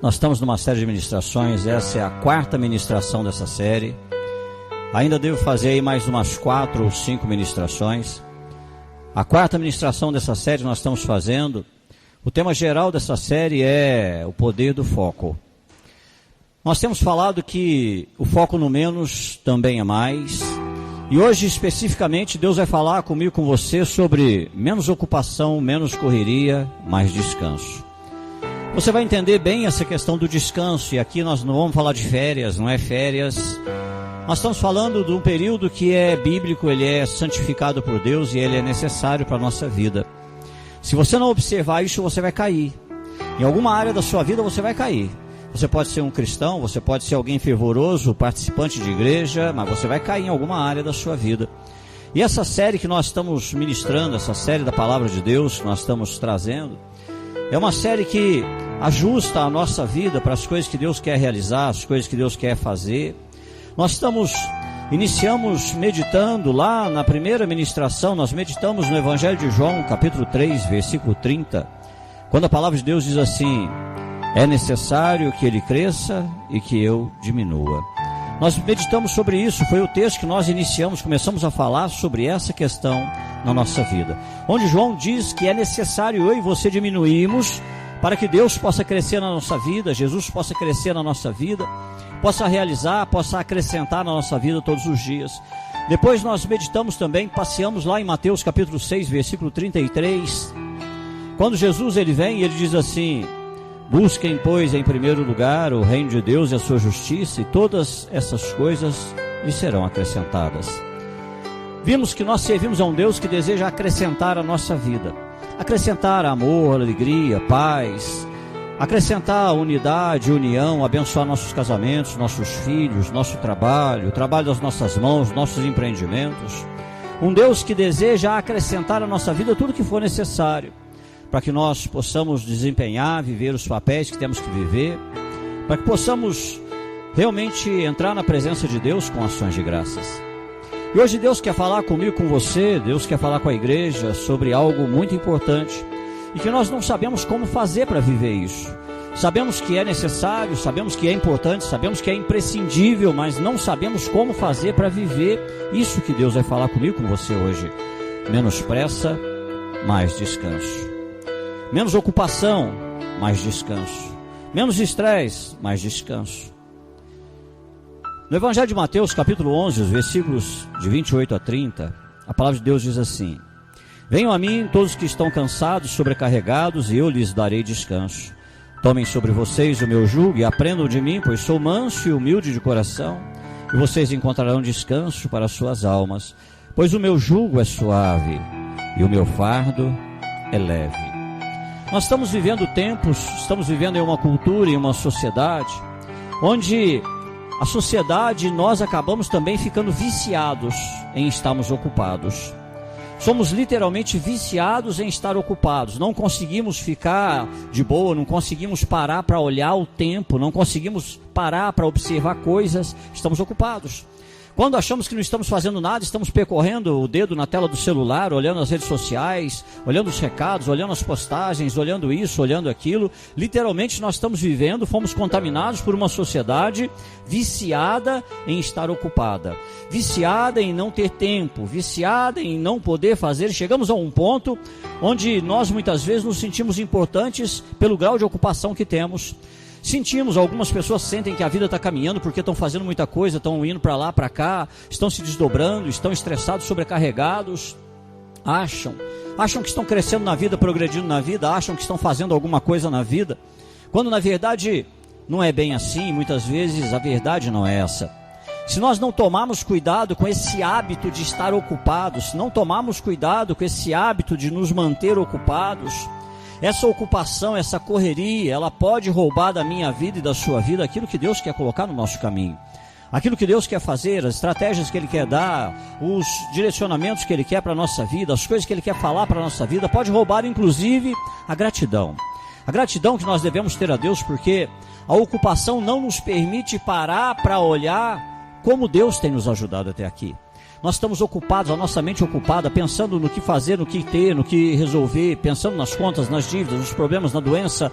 Nós estamos numa série de ministrações, essa é a quarta ministração dessa série. Ainda devo fazer aí mais umas 4 ou 5 ministrações. A quarta ministração dessa série nós estamos fazendo. O tema geral dessa série é o poder do foco. Nós temos falado que o foco no menos também é mais. E hoje especificamente Deus vai falar comigo, com você, sobre menos ocupação, menos correria, mais descanso. Você vai entender bem essa questão do descanso, e aqui nós não vamos falar de férias, não é férias. Nós estamos falando de um período que é bíblico, ele é santificado por Deus e ele é necessário para a nossa vida. Se você não observar isso, você vai cair. Em alguma área da sua vida você vai cair. Você pode ser um cristão, você pode ser alguém fervoroso, participante de igreja, mas você vai cair em alguma área da sua vida. E essa série que nós estamos ministrando, essa série da Palavra de Deus que nós estamos trazendo, é uma série que ajusta a nossa vida para as coisas que Deus quer realizar, as coisas que Deus quer fazer. Nós iniciamos meditando lá na primeira ministração, nós meditamos no Evangelho de João, capítulo 3, versículo 30, quando a palavra de Deus diz assim: é necessário que ele cresça e que eu diminua. Nós meditamos sobre isso, foi o texto que nós começamos a falar sobre essa questão na nossa vida. Onde João diz que é necessário eu e você diminuirmos para que Deus possa crescer na nossa vida, Jesus possa crescer na nossa vida, possa realizar, possa acrescentar na nossa vida todos os dias. Depois nós meditamos também, passeamos lá em Mateus capítulo 6, versículo 33, quando Jesus ele vem e ele diz assim: busquem, pois, em primeiro lugar o reino de Deus e a sua justiça, e todas essas coisas lhes serão acrescentadas. Vimos que nós servimos a um Deus que deseja acrescentar a nossa vida, acrescentar amor, alegria, paz, acrescentar unidade, união, abençoar nossos casamentos, nossos filhos, nosso trabalho, o trabalho das nossas mãos, nossos empreendimentos. Um Deus que deseja acrescentar à nossa vida tudo que for necessário, para que nós possamos desempenhar, viver os papéis que temos que viver, para que possamos realmente entrar na presença de Deus com ações de graças. E hoje Deus quer falar comigo, com você, Deus quer falar com a igreja sobre algo muito importante, e que nós não sabemos como fazer para viver isso. Sabemos que é necessário, sabemos que é importante, sabemos que é imprescindível, mas não sabemos como fazer para viver isso que Deus vai falar comigo, com você hoje. Menos pressa, mais descanso. Menos ocupação, mais descanso. Menos estresse, mais descanso. No Evangelho de Mateus, capítulo 11, os versículos de 28 a 30, a palavra de Deus diz assim: venham a mim todos que estão cansados, sobrecarregados, e eu lhes darei descanso. Tomem sobre vocês o meu jugo e aprendam de mim, pois sou manso e humilde de coração, e vocês encontrarão descanso para as suas almas, pois o meu jugo é suave e o meu fardo é leve. Nós estamos vivendo tempos, estamos vivendo em uma cultura, em uma sociedade, onde a sociedade, nós acabamos também ficando viciados em estarmos ocupados. Somos literalmente viciados em estar ocupados. Não conseguimos ficar de boa, não conseguimos parar para olhar o tempo, não conseguimos parar para observar coisas, estamos ocupados. Quando achamos que não estamos fazendo nada, estamos percorrendo o dedo na tela do celular, olhando as redes sociais, olhando os recados, olhando as postagens, olhando isso, olhando aquilo. Literalmente nós estamos vivendo, fomos contaminados por uma sociedade viciada em estar ocupada, viciada em não ter tempo, viciada em não poder fazer. Chegamos a um ponto onde nós muitas vezes nos sentimos importantes pelo grau de ocupação que temos. Algumas pessoas sentem que a vida está caminhando porque estão fazendo muita coisa, estão indo para lá, para cá, estão se desdobrando, estão estressados, sobrecarregados, acham que estão crescendo na vida, progredindo na vida, acham que estão fazendo alguma coisa na vida, quando na verdade não é bem assim. Muitas vezes a verdade não é essa. Se nós não tomarmos cuidado com esse hábito de estar ocupados, se não tomarmos cuidado com esse hábito de nos manter ocupados, essa ocupação, essa correria, ela pode roubar da minha vida e da sua vida aquilo que Deus quer colocar no nosso caminho, aquilo que Deus quer fazer, as estratégias que Ele quer dar, os direcionamentos que Ele quer para a nossa vida, as coisas que Ele quer falar para a nossa vida. Pode roubar inclusive a gratidão que nós devemos ter a Deus, porque a ocupação não nos permite parar para olhar como Deus tem nos ajudado até aqui. nós estamos ocupados, a nossa mente ocupada, pensando no que fazer, no que ter, no que resolver, pensando nas contas, nas dívidas, nos problemas, na doença,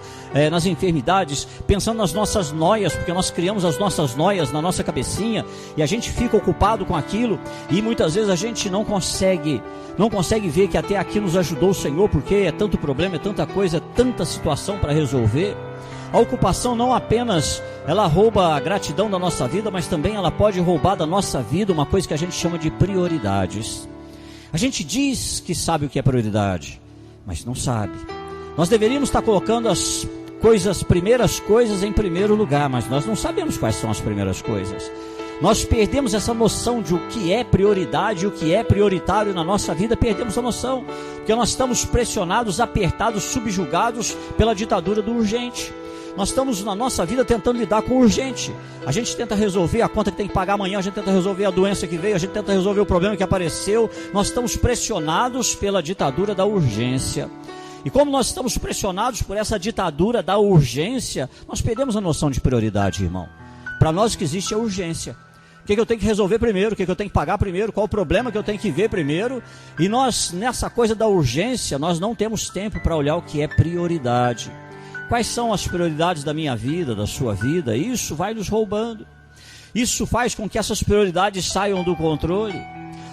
nas enfermidades, pensando nas nossas noias, porque nós criamos as nossas noias na nossa cabecinha, e a gente fica ocupado com aquilo, e muitas vezes a gente não consegue ver que até aqui nos ajudou o Senhor, porque é tanto problema, é tanta coisa, é tanta situação para resolver. A ocupação não apenas ela rouba a gratidão da nossa vida, mas também ela pode roubar da nossa vida uma coisa que a gente chama de prioridades. A gente diz que sabe o que é prioridade, mas não sabe. Nós deveríamos estar colocando as primeiras coisas em primeiro lugar, mas nós não sabemos quais são as primeiras coisas. Nós perdemos essa noção de o que é prioridade, o que é prioritário na nossa vida, perdemos a noção, porque nós estamos pressionados, apertados, subjugados pela ditadura do urgente. Nós estamos na nossa vida tentando lidar com o urgente. A gente tenta resolver a conta que tem que pagar amanhã, a gente tenta resolver a doença que veio, a gente tenta resolver o problema que apareceu. Nós estamos pressionados pela ditadura da urgência. E como nós estamos pressionados por essa ditadura da urgência, nós perdemos a noção de prioridade, irmão. Para nós o que existe é urgência. O que eu tenho que resolver primeiro, o que eu tenho que pagar primeiro, qual o problema que eu tenho que ver primeiro. E nós, nessa coisa da urgência, nós não temos tempo para olhar o que é prioridade. Quais são as prioridades da minha vida, da sua vida? Isso vai nos roubando. Isso faz com que essas prioridades saiam do controle.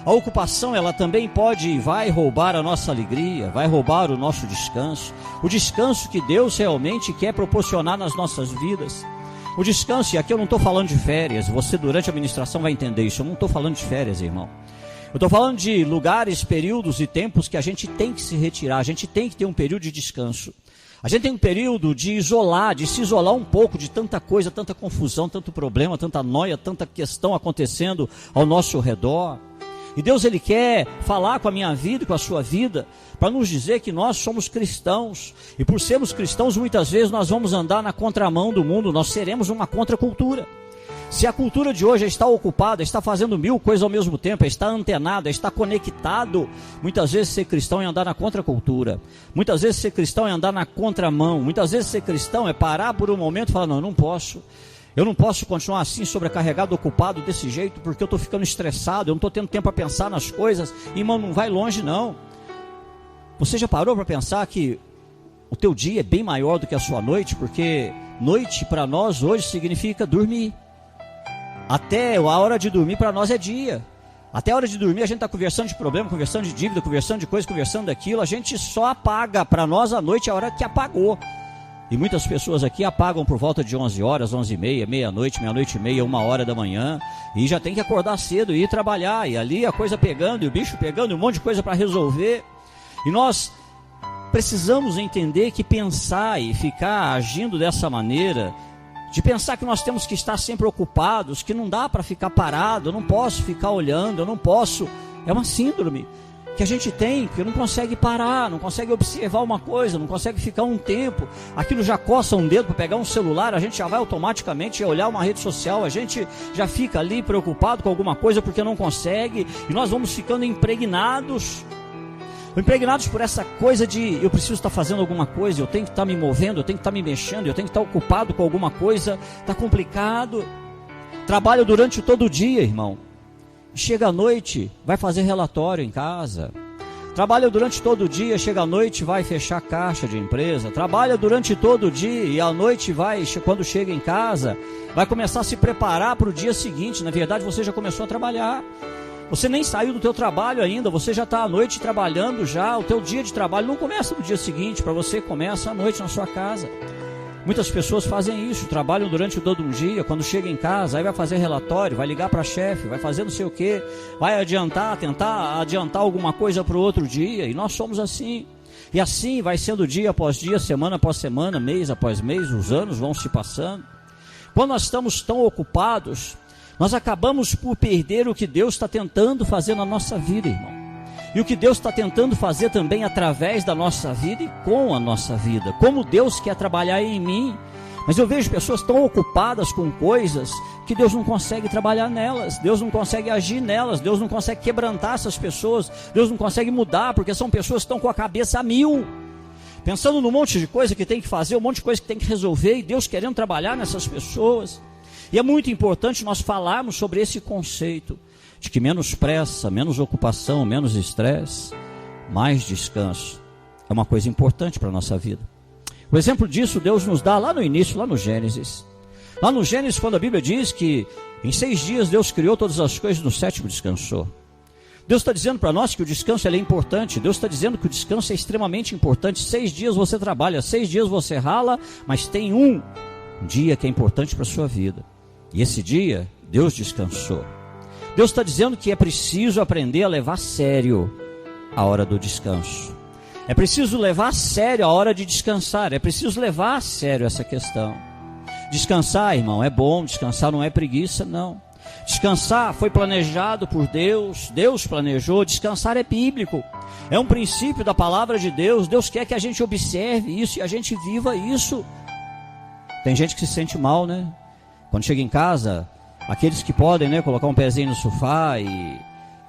A ocupação, ela também pode e vai roubar a nossa alegria, vai roubar o nosso descanso. O descanso que Deus realmente quer proporcionar nas nossas vidas. O descanso, e aqui eu não estou falando de férias, você durante a ministração vai entender isso, eu não estou falando de férias, irmão. Eu estou falando de lugares, períodos e tempos que a gente tem que se retirar, a gente tem que ter um período de descanso. A gente tem um período de isolar, de se isolar um pouco de tanta coisa, tanta confusão, tanto problema, tanta noia, tanta questão acontecendo ao nosso redor. E Deus, Ele quer falar com a minha vida e com a sua vida, para nos dizer que nós somos cristãos. E por sermos cristãos, muitas vezes nós vamos andar na contramão do mundo, nós seremos uma contracultura. Se a cultura de hoje está ocupada, está fazendo 1000 coisas ao mesmo tempo, está antenado, está conectado, muitas vezes ser cristão é andar na contracultura, muitas vezes ser cristão é andar na contramão, muitas vezes ser cristão é parar por um momento e falar, não, eu não posso continuar assim, sobrecarregado, ocupado desse jeito, porque eu estou ficando estressado, eu não estou tendo tempo para pensar nas coisas. Irmão, não vai longe não. Você já parou para pensar que o teu dia é bem maior do que a sua noite? Porque noite para nós hoje significa dormir. Até a hora de dormir para nós é dia. Até a hora de dormir a gente está conversando de problema, conversando de dívida, conversando de coisa, conversando daquilo. A gente só apaga. Para nós a noite é a hora que apagou. E muitas pessoas aqui apagam por volta de 11 horas, 11h30, meia-noite, meia-noite e meia, 1h da manhã. E já tem que acordar cedo e ir trabalhar. E ali a coisa pegando, e o bicho pegando, e um monte de coisa para resolver. E nós precisamos entender que pensar e ficar agindo dessa maneira, de pensar que nós temos que estar sempre ocupados, que não dá para ficar parado, eu não posso ficar olhando, eu não posso, é uma síndrome que a gente tem, que não consegue parar, não consegue observar uma coisa, não consegue ficar um tempo, aquilo já coça um dedo para pegar um celular, a gente já vai automaticamente olhar uma rede social, a gente já fica ali preocupado com alguma coisa porque não consegue, e nós vamos ficando impregnados por essa coisa de eu preciso estar fazendo alguma coisa, eu tenho que estar me movendo, eu tenho que estar me mexendo, eu tenho que estar ocupado com alguma coisa, está complicado. Trabalho durante todo o dia, irmão. Chega à noite, vai fazer relatório em casa. Trabalha durante todo o dia, chega à noite, vai fechar caixa de empresa. Trabalha durante todo o dia e à noite vai, quando chega em casa, vai começar a se preparar para o dia seguinte. Na verdade, você já começou a trabalhar. Você nem saiu do teu trabalho ainda, você já está à noite trabalhando já. O teu dia de trabalho não começa no dia seguinte, para você começa à noite na sua casa. Muitas pessoas fazem isso, trabalham durante todo um dia, quando chega em casa, aí vai fazer relatório, vai ligar para a chefe, vai fazer não sei o que, vai tentar adiantar alguma coisa para o outro dia, e nós somos assim. E assim vai sendo dia após dia, semana após semana, mês após mês, os anos vão se passando. Quando nós estamos tão ocupados, nós acabamos por perder o que Deus está tentando fazer na nossa vida, irmão. E o que Deus está tentando fazer também através da nossa vida e com a nossa vida. Como Deus quer trabalhar em mim. Mas eu vejo pessoas tão ocupadas com coisas que Deus não consegue trabalhar nelas. Deus não consegue agir nelas. Deus não consegue quebrantar essas pessoas. Deus não consegue mudar, porque são pessoas que estão com a cabeça a 1000. Pensando num monte de coisa que tem que fazer, um monte de coisa que tem que resolver. E Deus querendo trabalhar nessas pessoas. E é muito importante nós falarmos sobre esse conceito de que menos pressa, menos ocupação, menos estresse, mais descanso é uma coisa importante para a nossa vida. O exemplo disso Deus nos dá lá no início, lá no Gênesis. Lá no Gênesis, quando a Bíblia diz que em 6 dias Deus criou todas as coisas, no 7º descansou. Deus está dizendo para nós que o descanso é importante. Deus está dizendo que o descanso é extremamente importante. 6 dias você trabalha, 6 dias você rala, mas tem um dia que é importante para a sua vida. E esse dia, Deus descansou. Deus está dizendo que é preciso aprender a levar a sério a hora do descanso. É preciso levar a sério a hora de descansar. É preciso levar a sério essa questão. Descansar, irmão, é bom. Descansar não é preguiça, não. Descansar foi planejado por Deus. Deus planejou. Descansar é bíblico. É um princípio da palavra de Deus. Deus quer que a gente observe isso e a gente viva isso. Tem gente que se sente mal, né? Quando chega em casa, aqueles que podem, né, colocar um pezinho no sofá e...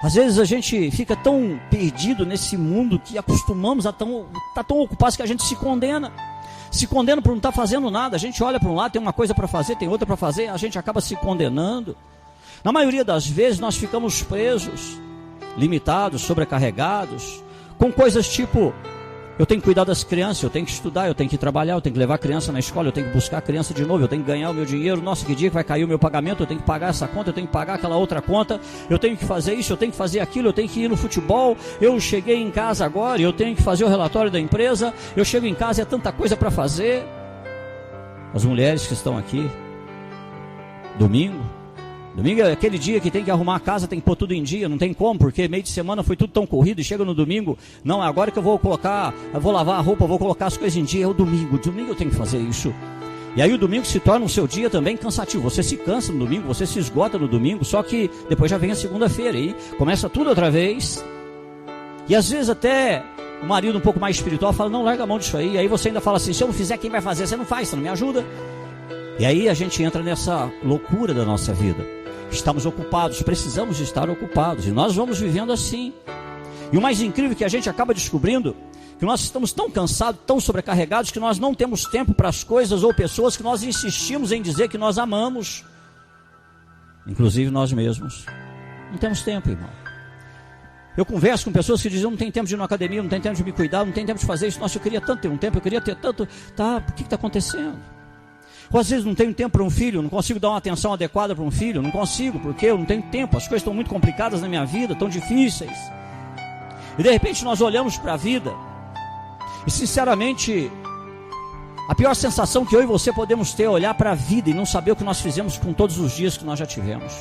Às vezes a gente fica tão perdido nesse mundo que acostumamos a estar tão ocupados que a gente se condena. Se condena por não estar fazendo nada. A gente olha para um lado, tem uma coisa para fazer, tem outra para fazer, a gente acaba se condenando. Na maioria das vezes nós ficamos presos, limitados, sobrecarregados, com coisas tipo... Eu tenho que cuidar das crianças, eu tenho que estudar, eu tenho que trabalhar, eu tenho que levar a criança na escola, eu tenho que buscar a criança de novo, eu tenho que ganhar o meu dinheiro. Nossa, que dia que vai cair o meu pagamento, eu tenho que pagar essa conta, eu tenho que pagar aquela outra conta, eu tenho que fazer isso, eu tenho que fazer aquilo, eu tenho que ir no futebol, eu cheguei em casa agora, eu tenho que fazer o relatório da empresa, eu chego em casa e é tanta coisa para fazer. As mulheres que estão aqui, domingo é aquele dia que tem que arrumar a casa, tem que pôr tudo em dia, não tem como, porque meio de semana foi tudo tão corrido e chega no domingo, não, é agora que eu vou lavar a roupa, vou colocar as coisas em dia, é o domingo eu tenho que fazer isso. E aí o domingo se torna o seu dia também cansativo, você se cansa no domingo, você se esgota no domingo, só que depois já vem a segunda-feira e começa tudo outra vez. E às vezes até o marido um pouco mais espiritual fala, não, larga a mão disso aí, aí você ainda fala assim, se eu não fizer, quem vai fazer? Você não faz, você não me ajuda. E aí a gente entra nessa loucura da nossa vida. Estamos ocupados, precisamos estar ocupados, e nós vamos vivendo assim. E o mais incrível é que a gente acaba descobrindo que nós estamos tão cansados, tão sobrecarregados, que nós não temos tempo para as coisas ou pessoas que nós insistimos em dizer que nós amamos, inclusive nós mesmos. Não temos tempo, irmão. Eu converso com pessoas que dizem, não tem tempo de ir na academia, não tem tempo de me cuidar, não tem tempo de fazer isso. Nossa, eu queria tanto ter um tempo, eu queria ter tanto. Tá, o que está acontecendo? Ou às vezes não tenho tempo para um filho, não consigo dar uma atenção adequada para um filho, não consigo, porque eu não tenho tempo, as coisas estão muito complicadas na minha vida, tão difíceis. E de repente nós olhamos para a vida, e sinceramente, a pior sensação que eu e você podemos ter é olhar para a vida e não saber o que nós fizemos com todos os dias que nós já tivemos.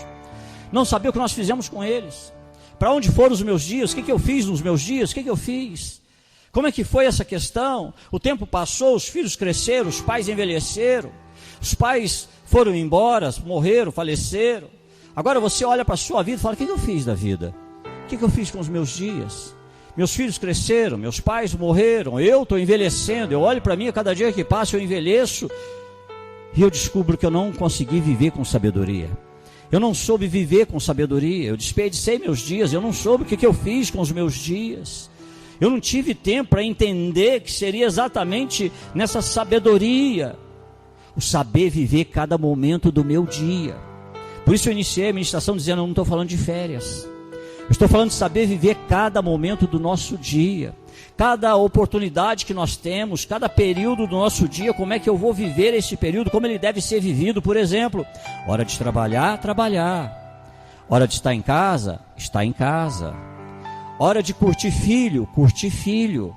Não saber o que nós fizemos com eles. Para onde foram os meus dias, o que eu fiz nos meus dias, o que eu fiz? Como é que foi essa questão? O tempo passou, os filhos cresceram, os pais envelheceram. Os pais foram embora, morreram, faleceram. Agora você olha para a sua vida e fala, o que eu fiz da vida? O que eu fiz com os meus dias? Meus filhos cresceram, meus pais morreram, eu estou envelhecendo. Eu olho para mim, a cada dia que passa eu envelheço. E eu descubro que eu não consegui viver com sabedoria. Eu não soube viver com sabedoria. Eu desperdicei meus dias, eu não soube o que eu fiz com os meus dias. Eu não tive tempo para entender que seria exatamente nessa sabedoria, o saber viver cada momento do meu dia. Por isso eu iniciei a ministração dizendo, eu não estou falando de férias. Eu estou falando de saber viver cada momento do nosso dia. Cada oportunidade que nós temos, cada período do nosso dia, como é que eu vou viver esse período, como ele deve ser vivido. Por exemplo, hora de trabalhar, trabalhar. Hora de estar em casa, estar em casa. Hora de curtir filho, curtir filho.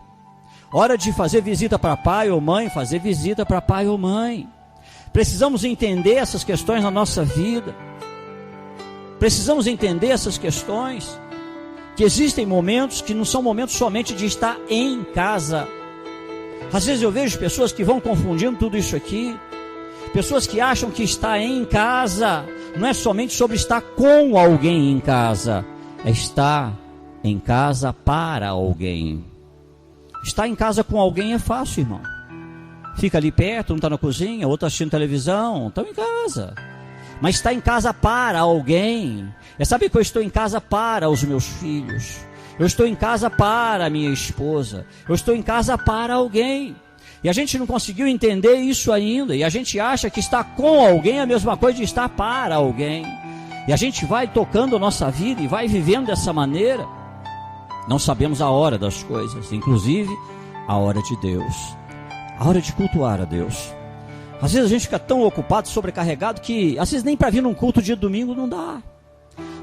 Hora de fazer visita para pai ou mãe, fazer visita para pai ou mãe. Precisamos entender essas questões na nossa vida. Precisamos entender essas questões. Que existem momentos que não são momentos somente de estar em casa. Às vezes eu vejo pessoas que vão confundindo tudo isso aqui. Pessoas que acham que estar em casa não é somente sobre estar com alguém em casa. É estar em casa para alguém. Estar em casa com alguém é fácil, irmão. Fica ali perto, um está na cozinha, outro assistindo televisão, estão em casa. Mas está em casa para alguém. É saber que eu estou em casa para os meus filhos. Eu estou em casa para a minha esposa. Eu estou em casa para alguém. E a gente não conseguiu entender isso ainda. E a gente acha que estar com alguém é a mesma coisa de estar para alguém. E a gente vai tocando a nossa vida e vai vivendo dessa maneira. Não sabemos a hora das coisas, inclusive a hora de Deus, a hora de cultuar a Deus. Às vezes a gente fica tão ocupado, sobrecarregado, que às vezes nem para vir num culto dia de domingo não dá.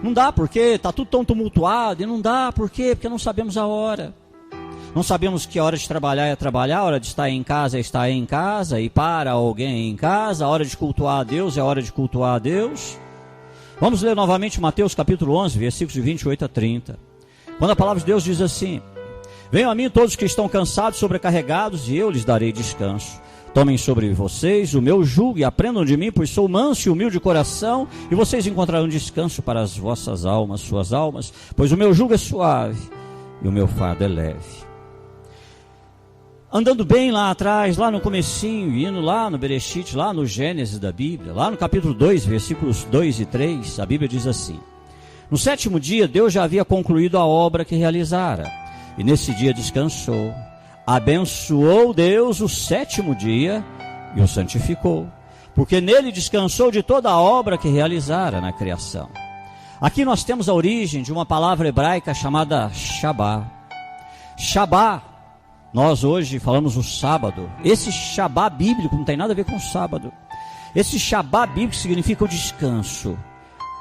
Não dá porque está tudo tão tumultuado, e não dá, por quê? Porque não sabemos a hora. Não sabemos que a hora de trabalhar é trabalhar, a hora de estar em casa é estar em casa, e para alguém em casa, a hora de cultuar a Deus é a hora de cultuar a Deus. Vamos ler novamente Mateus capítulo 11, versículos de 28 a 30. Quando a palavra de Deus diz assim: venham a mim todos que estão cansados, sobrecarregados, e eu lhes darei descanso. Tomem sobre vocês o meu jugo e aprendam de mim, pois sou manso e humilde de coração, e vocês encontrarão descanso para as vossas almas, suas almas, pois o meu jugo é suave e o meu fardo é leve. Andando bem lá atrás, lá no comecinho, indo lá no Bereshit, lá no Gênesis da Bíblia, lá no capítulo 2, versículos 2 e 3, a Bíblia diz assim: no 7º dia, Deus já havia concluído a obra que realizara, e nesse dia descansou. Abençoou Deus o 7º dia e o santificou, porque nele descansou de toda a obra que realizara na criação. Aqui nós temos a origem de uma palavra hebraica chamada Shabá. Shabá, nós hoje falamos o sábado. Esse Shabá bíblico não tem nada a ver com o sábado. Esse Shabá bíblico significa o descanso,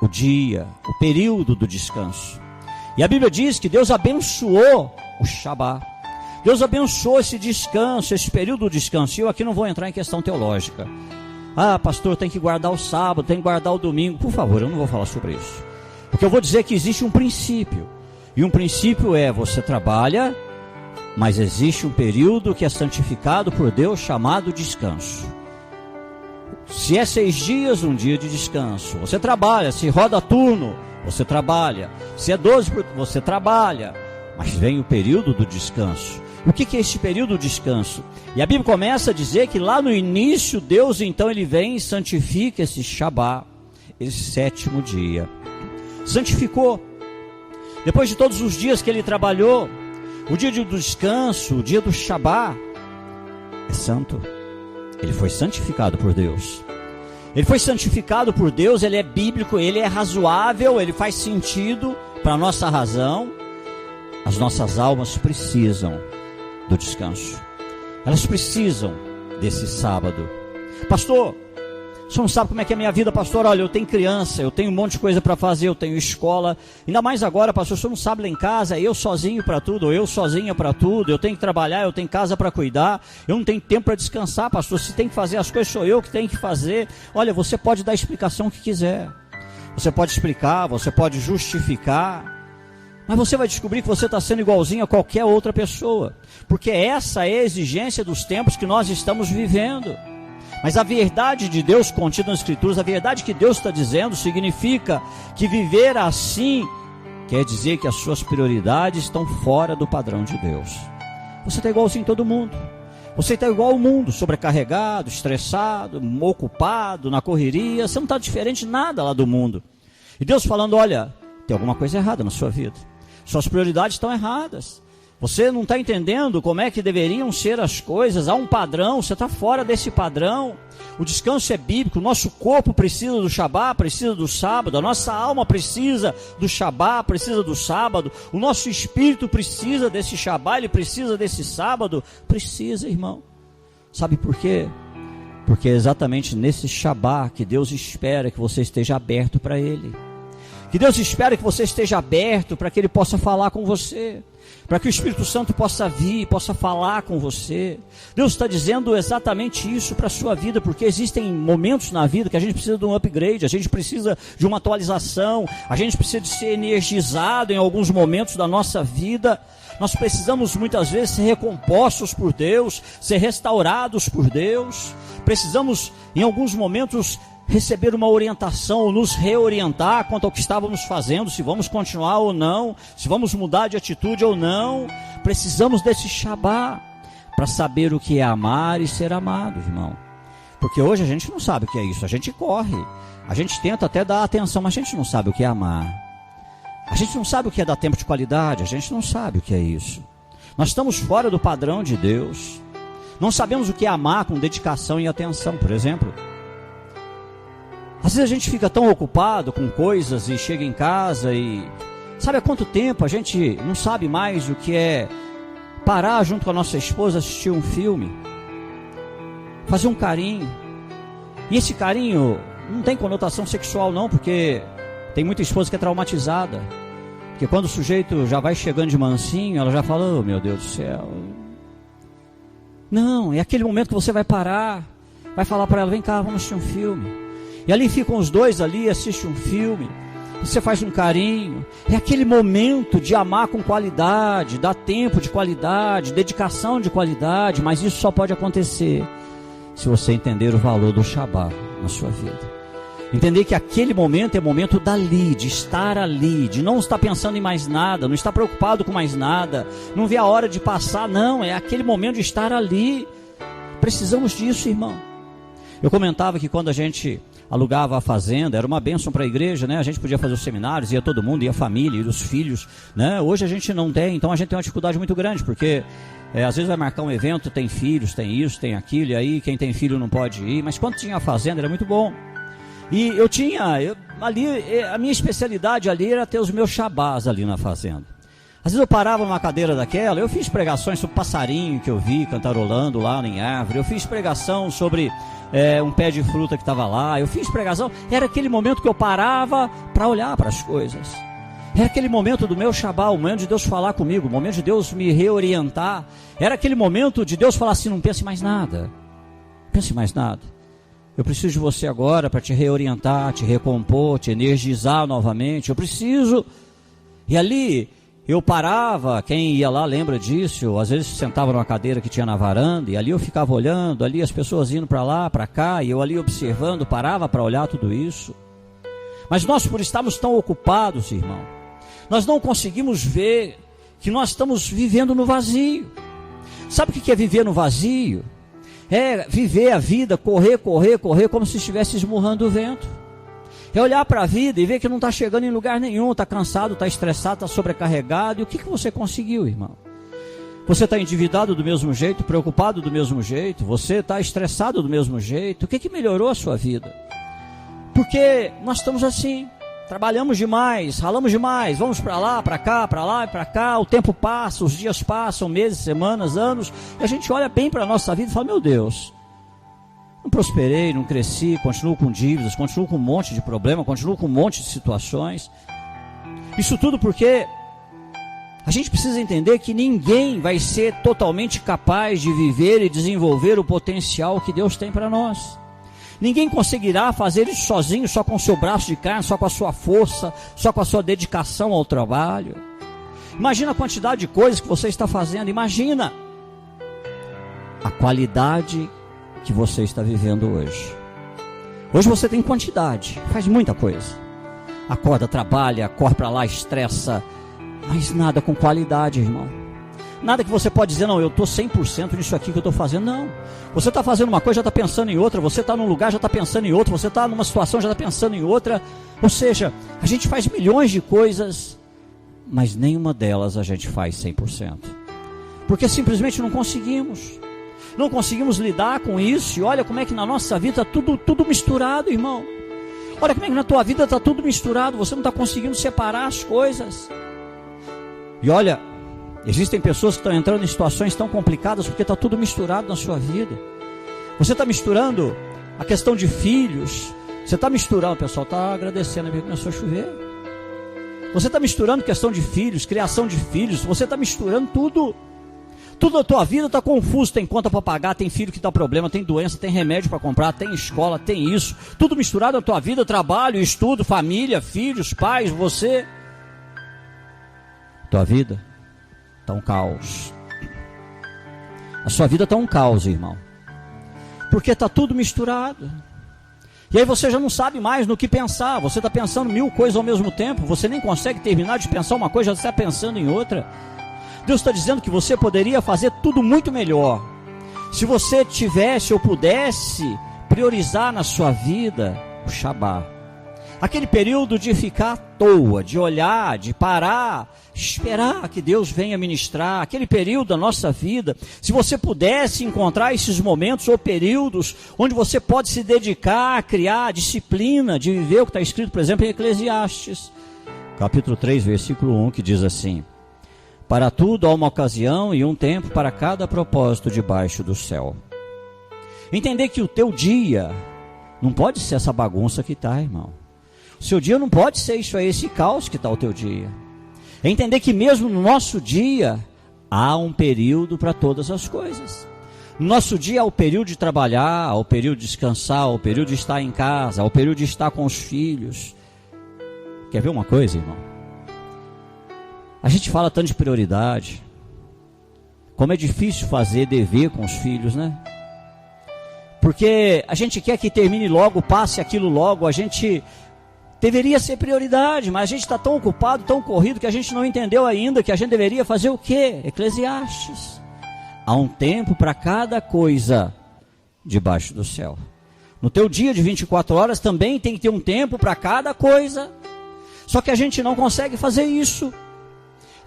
o dia, o período do descanso. E a Bíblia diz que Deus abençoou o Shabá. Deus abençoou esse descanso, esse período do descanso. E eu aqui não vou entrar em questão teológica. Ah, pastor, tem que guardar o sábado, tem que guardar o domingo. Por favor, eu não vou falar sobre isso. Porque eu vou dizer que existe um princípio. E um princípio é: você trabalha, mas existe um período que é santificado por Deus chamado descanso. Se é 6 dias, um dia de descanso. Você trabalha, se roda turno, você trabalha. Se é 12, você trabalha. Mas vem o período do descanso. O que é este período do descanso? E a Bíblia começa a dizer que lá no início, Deus então ele vem e santifica esse Shabá, esse 7º dia. Santificou. Depois de todos os dias que ele trabalhou, o dia do descanso, o dia do Shabá, é santo. Ele foi santificado por Deus. Ele foi santificado por Deus, ele é bíblico, ele é razoável, ele faz sentido para a nossa razão. As nossas almas precisam do descanso. Elas precisam desse sábado. Pastor, o senhor não sabe como é que é a minha vida, pastor? Olha, eu tenho criança, eu tenho um monte de coisa para fazer, eu tenho escola. Ainda mais agora, pastor, o senhor não sabe lá em casa, é eu sozinho para tudo, ou eu sozinha para tudo. Eu tenho que trabalhar, eu tenho casa para cuidar. Eu não tenho tempo para descansar, pastor. Se tem que fazer as coisas, sou eu que tenho que fazer. Olha, você pode dar a explicação que quiser. Você pode explicar, você pode justificar. Mas você vai descobrir que você está sendo igualzinho a qualquer outra pessoa. Porque essa é a exigência dos tempos que nós estamos vivendo. Mas a verdade de Deus contida nas Escrituras, a verdade que Deus está dizendo, significa que viver assim quer dizer que as suas prioridades estão fora do padrão de Deus. Você está igualzinho a todo mundo. Você está igual ao mundo, sobrecarregado, estressado, ocupado, na correria. Você não está diferente de nada lá do mundo. E Deus falando: olha, tem alguma coisa errada na sua vida. Suas prioridades estão erradas. Você não está entendendo como é que deveriam ser as coisas. Há um padrão, você está fora desse padrão. O descanso é bíblico. O nosso corpo precisa do Shabá, precisa do sábado. A nossa alma precisa do Shabá, precisa do sábado. O nosso espírito precisa desse Shabá, ele precisa desse sábado. Precisa, irmão. Sabe por quê? Porque é exatamente nesse Shabá que Deus espera que você esteja aberto para Ele. Que Deus espera que você esteja aberto para que Ele possa falar com você, para que o Espírito Santo possa vir, possa falar com você. Deus está dizendo exatamente isso para a sua vida, porque existem momentos na vida que a gente precisa de um upgrade, a gente precisa de uma atualização, a gente precisa de ser energizado em alguns momentos da nossa vida. Nós precisamos muitas vezes ser recompostos por Deus, ser restaurados por Deus. Precisamos em alguns momentos receber uma orientação, ou nos reorientar quanto ao que estávamos fazendo, se vamos continuar ou não, se vamos mudar de atitude ou não. Precisamos desse Shabá para saber o que é amar e ser amado, irmão. Porque hoje a gente não sabe o que é isso, a gente corre, a gente tenta até dar atenção, mas a gente não sabe o que é amar. A gente não sabe o que é dar tempo de qualidade, a gente não sabe o que é isso. Nós estamos fora do padrão de Deus. Não sabemos o que é amar com dedicação e atenção, por exemplo. Às vezes a gente fica tão ocupado com coisas e chega em casa e... Sabe há quanto tempo a gente não sabe mais o que é parar junto com a nossa esposa, assistir um filme, fazer um carinho. E esse carinho não tem conotação sexual não, porque tem muita esposa que é traumatizada. Porque quando o sujeito já vai chegando de mansinho, ela já fala, oh meu Deus do céu. Não, é aquele momento que você vai parar, vai falar para ela, vem cá, vamos assistir um filme. E ali ficam os dois ali, assistem um filme, você faz um carinho. É aquele momento de amar com qualidade, dar tempo de qualidade, dedicação de qualidade, mas isso só pode acontecer se você entender o valor do Shabá na sua vida. Entender que aquele momento é momento dali, de estar ali, de não estar pensando em mais nada, não estar preocupado com mais nada, não ver a hora de passar, não, é aquele momento de estar ali. Precisamos disso, irmão. Eu comentava que quando a gente alugava a fazenda, era uma bênção para a igreja, né? A gente podia fazer os seminários, ia todo mundo, ia a família, ia os filhos, né? Hoje a gente não tem, então a gente tem uma dificuldade muito grande, porque às vezes vai marcar um evento, tem filhos, tem isso, tem aquilo, e aí quem tem filho não pode ir, mas quando tinha a fazenda era muito bom. E a minha especialidade ali era ter os meus Shabás ali na fazenda. Às vezes eu parava numa cadeira daquela, eu fiz pregações sobre passarinho que eu vi cantarolando lá em árvore, eu fiz pregação sobre um pé de fruta que estava lá, eu fiz pregação, era aquele momento que eu parava para olhar para as coisas. Era aquele momento do meu Shabá, o momento de Deus falar comigo, o momento de Deus me reorientar. Era aquele momento de Deus falar assim, não pense mais nada, pense mais nada. Eu preciso de você agora para te reorientar, te recompor, te energizar novamente. Eu preciso. E ali eu parava, quem ia lá lembra disso, eu, às vezes sentava numa cadeira que tinha na varanda, e ali eu ficava olhando, ali as pessoas indo para lá, para cá, e eu ali observando, parava para olhar tudo isso. Mas nós, por estarmos tão ocupados, irmão, nós não conseguimos ver que nós estamos vivendo no vazio. Sabe o que é viver no vazio? É viver a vida, correr como se estivesse esmurrando o vento. É olhar para a vida e ver que não está chegando em lugar nenhum, está cansado, está estressado, está sobrecarregado. E o que você conseguiu, irmão? Você está endividado do mesmo jeito, preocupado do mesmo jeito, você está estressado do mesmo jeito. O que melhorou a sua vida? Porque nós estamos assim, trabalhamos demais, ralamos demais, vamos para lá, para cá, para lá e para cá, o tempo passa, os dias passam, meses, semanas, anos, e a gente olha bem para a nossa vida e fala, meu Deus, não prosperei, não cresci, continuo com dívidas, continuo com um monte de problema, continuo com um monte de situações. Isso tudo porque a gente precisa entender que ninguém vai ser totalmente capaz de viver e desenvolver o potencial que Deus tem para nós. Ninguém conseguirá fazer isso sozinho, só com o seu braço de carne, só com a sua força, só com a sua dedicação ao trabalho. Imagina a quantidade de coisas que você está fazendo, imagina a qualidade que você está vivendo hoje. Hoje você tem quantidade, faz muita coisa. Acorda, trabalha, corre para lá, estressa, mas nada com qualidade, irmão. Nada que você pode dizer, não, eu estou 100% nisso aqui que eu estou fazendo, não. Você está fazendo uma coisa, já está pensando em outra, você está num lugar, já está pensando em outra, você está numa situação, já está pensando em outra. Ou seja, a gente faz milhões de coisas, mas nenhuma delas a gente faz 100%. Porque simplesmente não conseguimos. Não conseguimos lidar com isso. E olha como é que na nossa vida está tudo misturado, irmão. Olha como é que na tua vida está tudo misturado, você não está conseguindo separar as coisas. E olha, existem pessoas que estão entrando em situações tão complicadas porque está tudo misturado na sua vida. Você está misturando a questão de filhos. Você está misturando, o pessoal está agradecendo, porque começou a chover. Você está misturando questão de filhos, criação de filhos. Você está misturando tudo. Tudo na tua vida está confuso. Tem conta para pagar, tem filho que dá problema, tem doença, tem remédio para comprar, tem escola, tem isso. Tudo misturado na tua vida, trabalho, estudo, família, filhos, pais, você. Tua vida está um caos. A sua vida está um caos, irmão. Porque está tudo misturado. E aí você já não sabe mais no que pensar. Você está pensando 1000 coisas ao mesmo tempo. Você nem consegue terminar de pensar uma coisa, já está pensando em outra. Deus está dizendo que você poderia fazer tudo muito melhor se você tivesse ou pudesse priorizar na sua vida o Shabá. Aquele período de ficar à toa, de olhar, de parar, esperar que Deus venha ministrar. Aquele período da nossa vida, se você pudesse encontrar esses momentos ou períodos onde você pode se dedicar a criar a disciplina de viver o que está escrito, por exemplo, em Eclesiastes, capítulo 3, versículo 1, que diz assim: para tudo há uma ocasião e um tempo para cada propósito debaixo do céu. Entender que o teu dia não pode ser essa bagunça que está, irmão. O seu dia não pode ser isso aí, esse caos que está o teu dia. É entender que mesmo no nosso dia, há um período para todas as coisas. No nosso dia há o período de trabalhar, há o período de descansar, há o período de estar em casa, há o período de estar com os filhos. Quer ver uma coisa, irmão? A gente fala tanto de prioridade. Como é difícil fazer dever com os filhos, né? Porque a gente quer que termine logo, passe aquilo logo, a gente deveria ser prioridade, mas a gente está tão ocupado, tão corrido, que a gente não entendeu ainda que a gente deveria fazer o quê? Eclesiastes. Há um tempo para cada coisa debaixo do céu. No teu dia de 24 horas também tem que ter um tempo para cada coisa. Só que a gente não consegue fazer isso.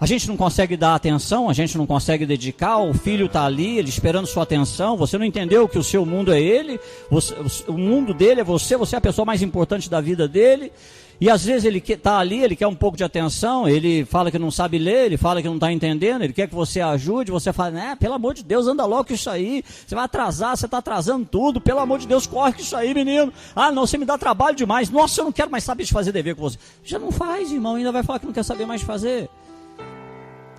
A gente não consegue dar atenção, a gente não consegue dedicar, o filho está ali, ele esperando sua atenção, você não entendeu que o seu mundo é ele, o mundo dele é você é a pessoa mais importante da vida dele, e às vezes ele está ali, ele quer um pouco de atenção, ele fala que não sabe ler, ele fala que não está entendendo, ele quer que você ajude, você fala, pelo amor de Deus, anda logo com isso aí, você vai atrasar, você está atrasando tudo, pelo amor de Deus, corre com isso aí, menino, não, você me dá trabalho demais, nossa, eu não quero mais saber de fazer dever com você. Já não faz, irmão, ainda vai falar que não quer saber mais de fazer.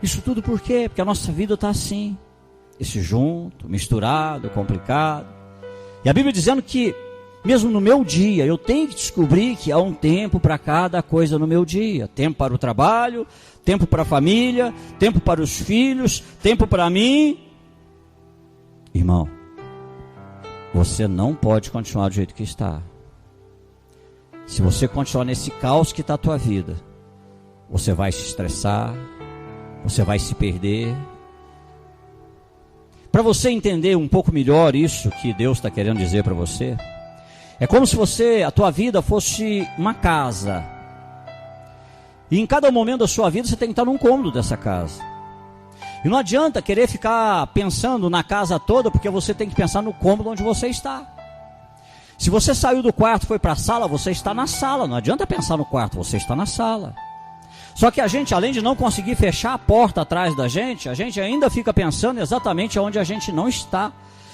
Isso tudo por quê? Porque a nossa vida está assim, esse junto, misturado, complicado. E a Bíblia dizendo que, mesmo no meu dia, eu tenho que descobrir que há um tempo para cada coisa no meu dia. Tempo para o trabalho, tempo para a família, tempo para os filhos, tempo para mim. Irmão, você não pode continuar do jeito que está. Se você continuar nesse caos que está a tua vida, você vai se estressar, você vai se perder. Para você entender um pouco melhor isso que Deus está querendo dizer para você, é como se a tua vida fosse uma casa. E em cada momento da sua vida você tem que estar num cômodo dessa casa. E não adianta querer ficar pensando na casa toda, porque você tem que pensar no cômodo onde você está. Se você saiu do quarto e foi para a sala, você está na sala. Não adianta pensar no quarto, você está na sala. Só que a gente, além de não conseguir fechar a porta atrás da gente, a gente ainda fica pensando exatamente onde a gente não está.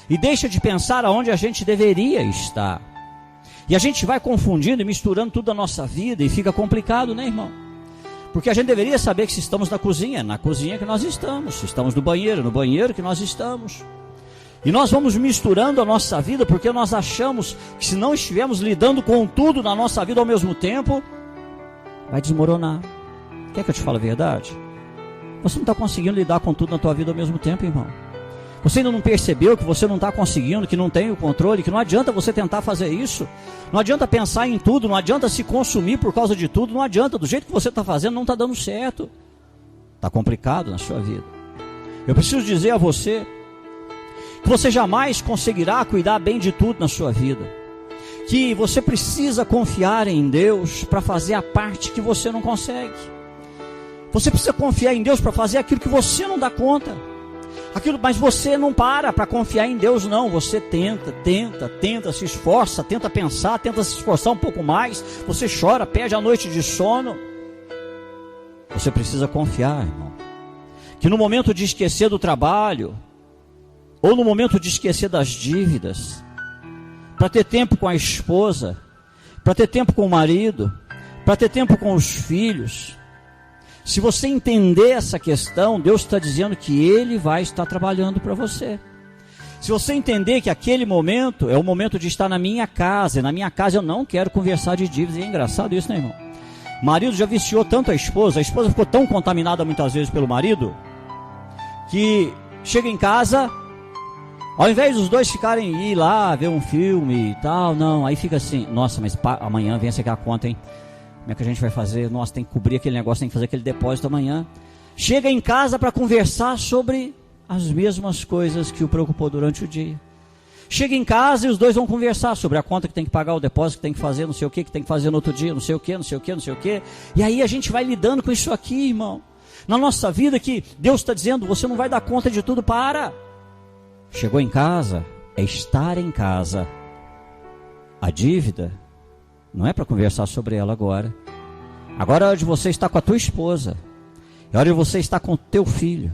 E deixa de pensar aonde a gente deveria estar. E a gente vai confundindo e misturando tudo a nossa vida e fica complicado, né, irmão? Porque a gente deveria saber que se estamos na cozinha que nós estamos. Se estamos no banheiro que nós estamos. E nós vamos misturando a nossa vida porque nós achamos que se não estivermos lidando com tudo na nossa vida ao mesmo tempo, vai desmoronar. Quer que eu te fale a verdade? Você não está conseguindo lidar com tudo na tua vida ao mesmo tempo, irmão. Você ainda não percebeu que você não está conseguindo, que não tem o controle, que não adianta você tentar fazer isso. Não adianta pensar em tudo, não adianta se consumir por causa de tudo, não adianta. Do jeito que você está fazendo não está dando certo. Está complicado na sua vida. Eu preciso dizer a você que você jamais conseguirá cuidar bem de tudo na sua vida. Que você precisa confiar em Deus para fazer a parte que você não consegue. Você precisa confiar em Deus para fazer aquilo que você não dá conta. Mas você não para confiar em Deus, não. Você tenta, se esforça, tenta pensar, tenta se esforçar um pouco mais. Você chora, perde a noite de sono. Você precisa confiar, irmão, que no momento de esquecer do trabalho, ou no momento de esquecer das dívidas, para ter tempo com a esposa, para ter tempo com o marido, para ter tempo com os filhos. Se você entender essa questão, Deus está dizendo que Ele vai estar trabalhando para você. Se você entender que aquele momento é o momento de estar na minha casa, e na minha casa eu não quero conversar de dívidas. E é engraçado isso, né, irmão? O marido já viciou tanto a esposa ficou tão contaminada muitas vezes pelo marido, que chega em casa, ao invés dos dois ficarem ir lá, ver um filme e tal, não, aí fica assim, nossa, mas amanhã vem aquela conta, hein? Como é que a gente vai fazer? Nossa, tem que cobrir aquele negócio, tem que fazer aquele depósito amanhã. Chega em casa para conversar sobre as mesmas coisas que o preocupou durante o dia. Chega em casa e os dois vão conversar sobre a conta que tem que pagar, o depósito que tem que fazer, não sei o que tem que fazer no outro dia, não sei o que, não sei o que, não sei o que. E aí a gente vai lidando com isso aqui, irmão. Na nossa vida que Deus está dizendo, você não vai dar conta de tudo, para. Chegou em casa, é estar em casa. A dívida não é para conversar sobre ela agora. Agora é hora de você estar com a tua esposa. É hora de você estar com o teu filho.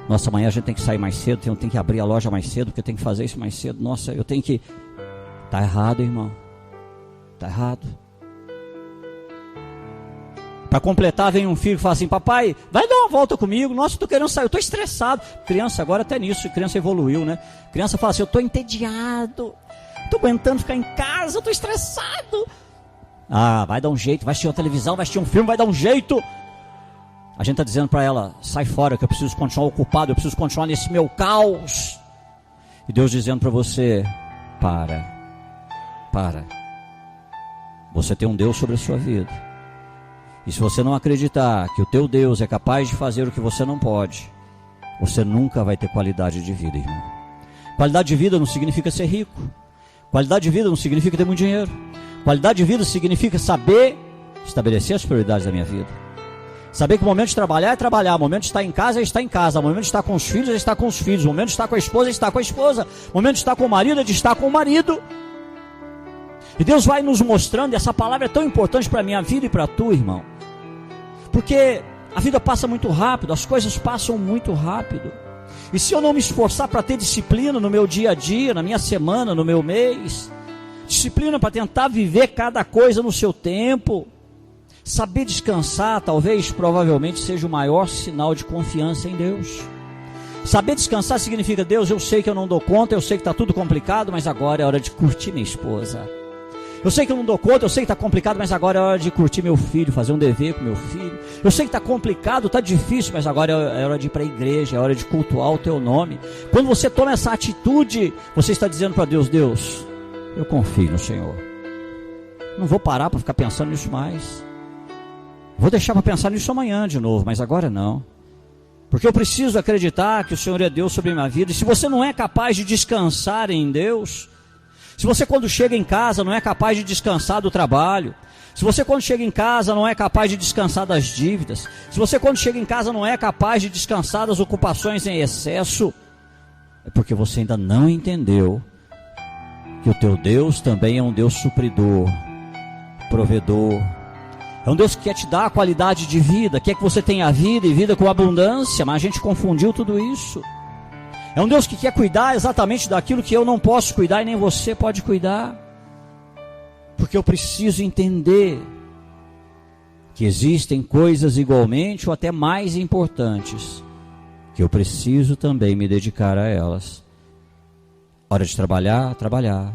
Nossa, amanhã a gente tem que sair mais cedo, tem que abrir a loja mais cedo, porque tem que fazer isso mais cedo. Nossa, eu tenho que... Está errado, irmão. Está errado. Para completar, vem um filho e fala assim, papai, vai dar uma volta comigo. Nossa, eu estou querendo sair, eu estou estressado. Criança, agora até nisso, criança evoluiu, né? Criança fala assim, eu estou entediado. Estou aguentando ficar em casa, eu estou estressado. Ah, vai dar um jeito, vai assistir uma televisão, vai assistir um filme, vai dar um jeito. A gente está dizendo para ela, sai fora que eu preciso continuar ocupado, eu preciso continuar nesse meu caos. E Deus dizendo para você, para. Você tem um Deus sobre a sua vida. E se você não acreditar que o teu Deus é capaz de fazer o que você não pode, você nunca vai ter qualidade de vida, irmão. Qualidade de vida não significa ser rico. Qualidade de vida não significa ter muito dinheiro. Qualidade de vida significa saber estabelecer as prioridades da minha vida. Saber que o momento de trabalhar é trabalhar, o momento de estar em casa é estar em casa, o momento de estar com os filhos é estar com os filhos, o momento de estar com a esposa é estar com a esposa, o momento de estar com o marido é de estar com o marido. E Deus vai nos mostrando, e essa palavra é tão importante para a minha vida e para a tua, irmão. Porque a vida passa muito rápido, as coisas passam muito rápido. E se eu não me esforçar para ter disciplina no meu dia a dia, na minha semana, no meu mês, disciplina para tentar viver cada coisa no seu tempo, saber descansar, talvez, provavelmente, seja o maior sinal de confiança em Deus. Saber descansar significa, Deus, eu sei que eu não dou conta, eu sei que está tudo complicado, mas agora é hora de curtir minha esposa. Eu sei que eu não dou conta, eu sei que está complicado, mas agora é hora de curtir meu filho, fazer um dever com meu filho. Eu sei que está complicado, está difícil, mas agora é hora de ir para a igreja, é hora de cultuar o teu nome. Quando você toma essa atitude, você está dizendo para Deus, Deus, eu confio no Senhor. Não vou parar para ficar pensando nisso mais. Vou deixar para pensar nisso amanhã de novo, mas agora não. Porque eu preciso acreditar que o Senhor é Deus sobre a minha vida. E se você não é capaz de descansar em Deus, se você quando chega em casa não é capaz de descansar do trabalho, se você quando chega em casa não é capaz de descansar das dívidas, se você quando chega em casa não é capaz de descansar das ocupações em excesso, é porque você ainda não entendeu que o teu Deus também é um Deus supridor, provedor. É um Deus que quer te dar a qualidade de vida, quer que você tenha vida e vida com abundância, mas a gente confundiu tudo isso. É um Deus que quer cuidar exatamente daquilo que eu não posso cuidar e nem você pode cuidar. Porque eu preciso entender que existem coisas igualmente ou até mais importantes, que eu preciso também me dedicar a elas. Hora de trabalhar, trabalhar.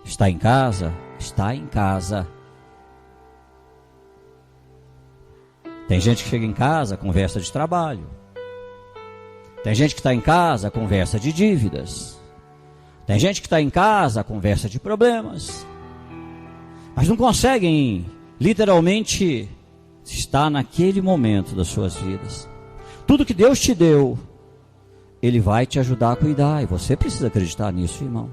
Está em casa, está em casa. Tem gente que chega em casa, conversa de trabalho. Tem gente que está em casa, conversa de dívidas. Tem gente que está em casa, conversa de problemas. Mas não conseguem, literalmente, estar naquele momento das suas vidas. Tudo que Deus te deu, Ele vai te ajudar a cuidar. E você precisa acreditar nisso, irmão.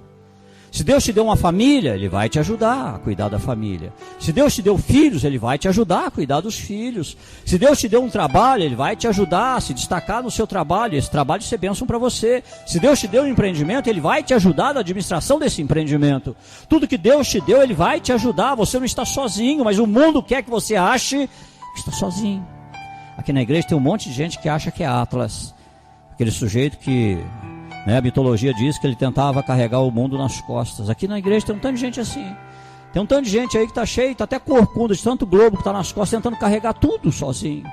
Se Deus te deu uma família, Ele vai te ajudar a cuidar da família. Se Deus te deu filhos, Ele vai te ajudar a cuidar dos filhos. Se Deus te deu um trabalho, Ele vai te ajudar a se destacar no seu trabalho, esse trabalho ser bênção para você. Se Deus te deu um empreendimento, Ele vai te ajudar na administração desse empreendimento. Tudo que Deus te deu, Ele vai te ajudar. Você não está sozinho, mas o mundo quer que você ache que está sozinho. Aqui na igreja tem um monte de gente que acha que é Atlas. Aquele sujeito que... a mitologia diz que ele tentava carregar o mundo nas costas. Aqui na igreja tem um tanto de gente assim. Tem um tanto de gente aí que está cheio, está até corcunda de tanto globo que está nas costas, tentando carregar tudo sozinho.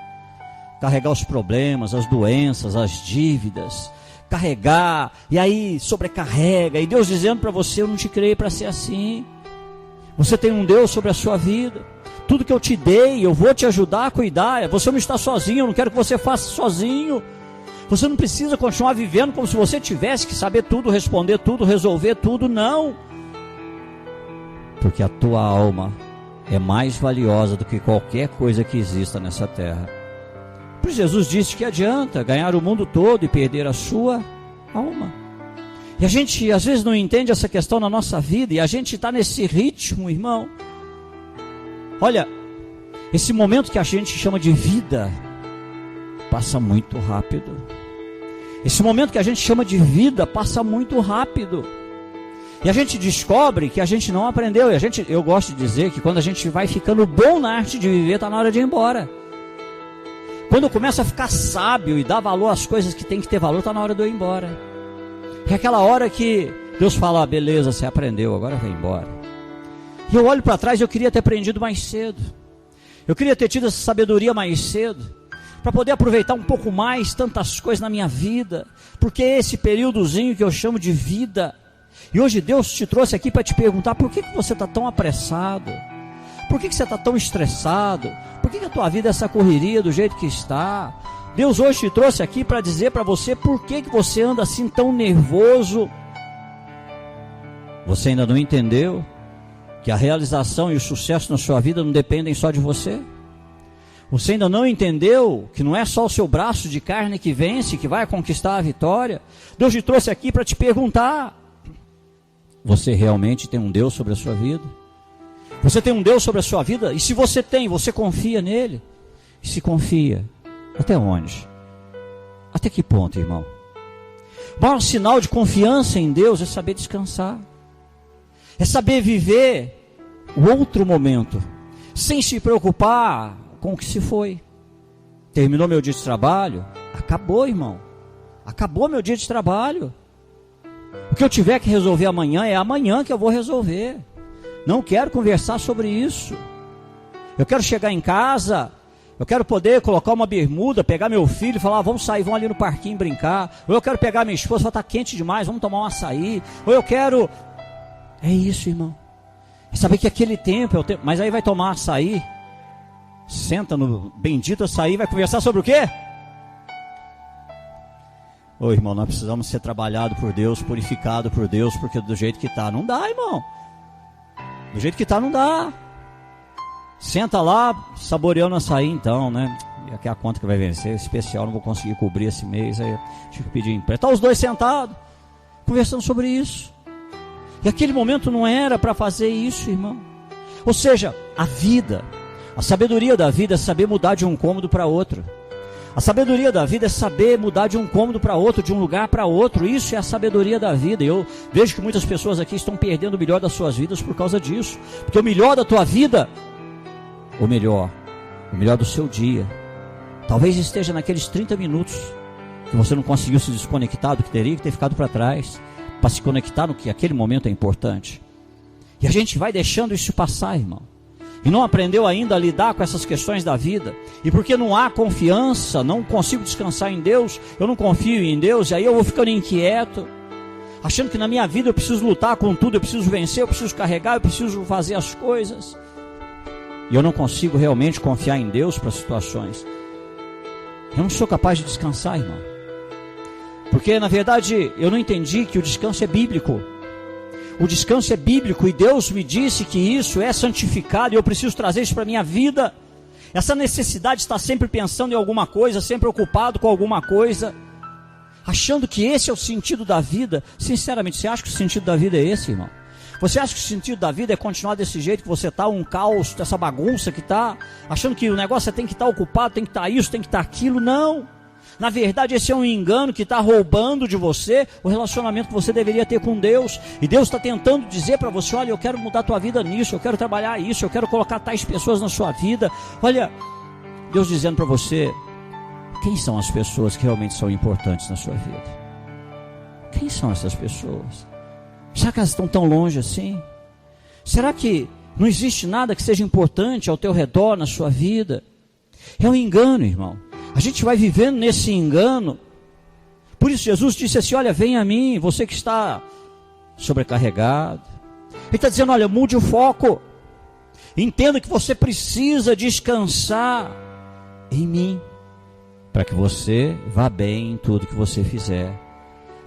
Carregar os problemas, as doenças, as dívidas. Carregar, e aí sobrecarrega. E Deus dizendo para você, eu não te criei para ser assim. Você tem um Deus sobre a sua vida. Tudo que eu te dei, eu vou te ajudar a cuidar. Você não está sozinho, eu não quero que você faça sozinho. Você não precisa continuar vivendo como se você tivesse que saber tudo, responder tudo, resolver tudo, não. Porque a tua alma é mais valiosa do que qualquer coisa que exista nessa terra. Por isso Jesus disse que adianta ganhar o mundo todo e perder a sua alma. E a gente às vezes não entende essa questão na nossa vida, e a gente está nesse ritmo, irmão. Olha, esse momento que a gente chama de vida passa muito rápido. Esse momento que a gente chama de vida passa muito rápido. E a gente descobre que a gente não aprendeu. E eu gosto de dizer que quando a gente vai ficando bom na arte de viver, está na hora de ir embora. Quando eu começo a ficar sábio e dar valor às coisas que tem que ter valor, está na hora de eu ir embora. É aquela hora que Deus fala, beleza, você aprendeu, agora vai embora. E eu olho para trás e eu queria ter aprendido mais cedo. Eu queria ter tido essa sabedoria mais cedo, para poder aproveitar um pouco mais tantas coisas na minha vida, porque é esse períodozinho que eu chamo de vida. E hoje Deus te trouxe aqui para te perguntar, por que você está tão apressado? Por que você está tão estressado? Por que a tua vida é essa correria do jeito que está? Deus hoje te trouxe aqui para dizer para você por que você anda assim tão nervoso. Você ainda não entendeu que a realização e o sucesso na sua vida não dependem só de você? Você ainda não entendeu que não é só o seu braço de carne que vence, que vai conquistar a vitória? Deus te trouxe aqui para te perguntar, você realmente tem um Deus sobre a sua vida? Você tem um Deus sobre a sua vida? E se você tem, você confia nele? E se confia, até onde? Até que ponto, irmão? O maior sinal de confiança em Deus é saber descansar. É saber viver o outro momento, sem se preocupar com o que se foi. Terminou meu dia de trabalho? Acabou, irmão. Acabou meu dia de trabalho. O que eu tiver que resolver amanhã, é amanhã que eu vou resolver. Não quero conversar sobre isso. Eu quero chegar em casa, eu quero poder colocar uma bermuda, pegar meu filho e falar, vamos sair, vamos ali no parquinho brincar. Ou eu quero pegar minha esposa e falar, está quente demais, vamos tomar um açaí. Ou eu quero... É isso, irmão. É saber que aquele tempo é o tempo. Mas aí vai tomar açaí, senta no bendito açaí, vai conversar sobre o quê? Ô irmão, nós precisamos ser trabalhado por Deus, purificado por Deus, porque do jeito que está, não dá, irmão. Do jeito que está, não dá. Senta lá, saboreando açaí então, né? E aqui é a conta que vai vencer, especial, não vou conseguir cobrir esse mês, aí tive que pedir empréstimo. Tá os dois sentados, conversando sobre isso. E aquele momento não era para fazer isso, irmão. Ou seja, a vida, a sabedoria da vida é saber mudar de um cômodo para outro. A sabedoria da vida é saber mudar de um cômodo para outro, de um lugar para outro. Isso é a sabedoria da vida. E eu vejo que muitas pessoas aqui estão perdendo o melhor das suas vidas por causa disso. Porque o melhor da tua vida, o melhor do seu dia, talvez esteja naqueles 30 minutos que você não conseguiu se desconectar do que teria que ter ficado para trás, para se conectar no que aquele momento é importante. E a gente vai deixando isso passar, irmão. E não aprendeu ainda a lidar com essas questões da vida. E porque não há confiança, não consigo descansar em Deus, eu não confio em Deus, e aí eu vou ficando inquieto, achando que na minha vida eu preciso lutar com tudo, eu preciso vencer, eu preciso carregar, eu preciso fazer as coisas. E eu não consigo realmente confiar em Deus para situações. Eu não sou capaz de descansar, irmão. Porque na verdade eu não entendi que o descanso é bíblico. O descanso é bíblico e Deus me disse que isso é santificado e eu preciso trazer isso para a minha vida. Essa necessidade de estar sempre pensando em alguma coisa, sempre ocupado com alguma coisa, achando que esse é o sentido da vida. Sinceramente, você acha que o sentido da vida é esse, irmão? Você acha que o sentido da vida é continuar desse jeito que você está, um caos, essa bagunça que está, achando que o negócio tem que estar ocupado, tem que estar isso, tem que estar aquilo? Não. Na verdade, esse é um engano que está roubando de você o relacionamento que você deveria ter com Deus. E Deus está tentando dizer para você, olha, eu quero mudar a tua vida nisso, eu quero trabalhar isso, eu quero colocar tais pessoas na sua vida. Olha, Deus dizendo para você, quem são as pessoas que realmente são importantes na sua vida? Quem são essas pessoas? Será que elas estão tão longe assim? Será que não existe nada que seja importante ao teu redor, na sua vida? É um engano, irmão. A gente vai vivendo nesse engano. Por isso Jesus disse assim, olha, vem a mim, você que está sobrecarregado. Ele está dizendo, olha, mude o foco. Entenda que você precisa descansar em mim, para que você vá bem em tudo que você fizer.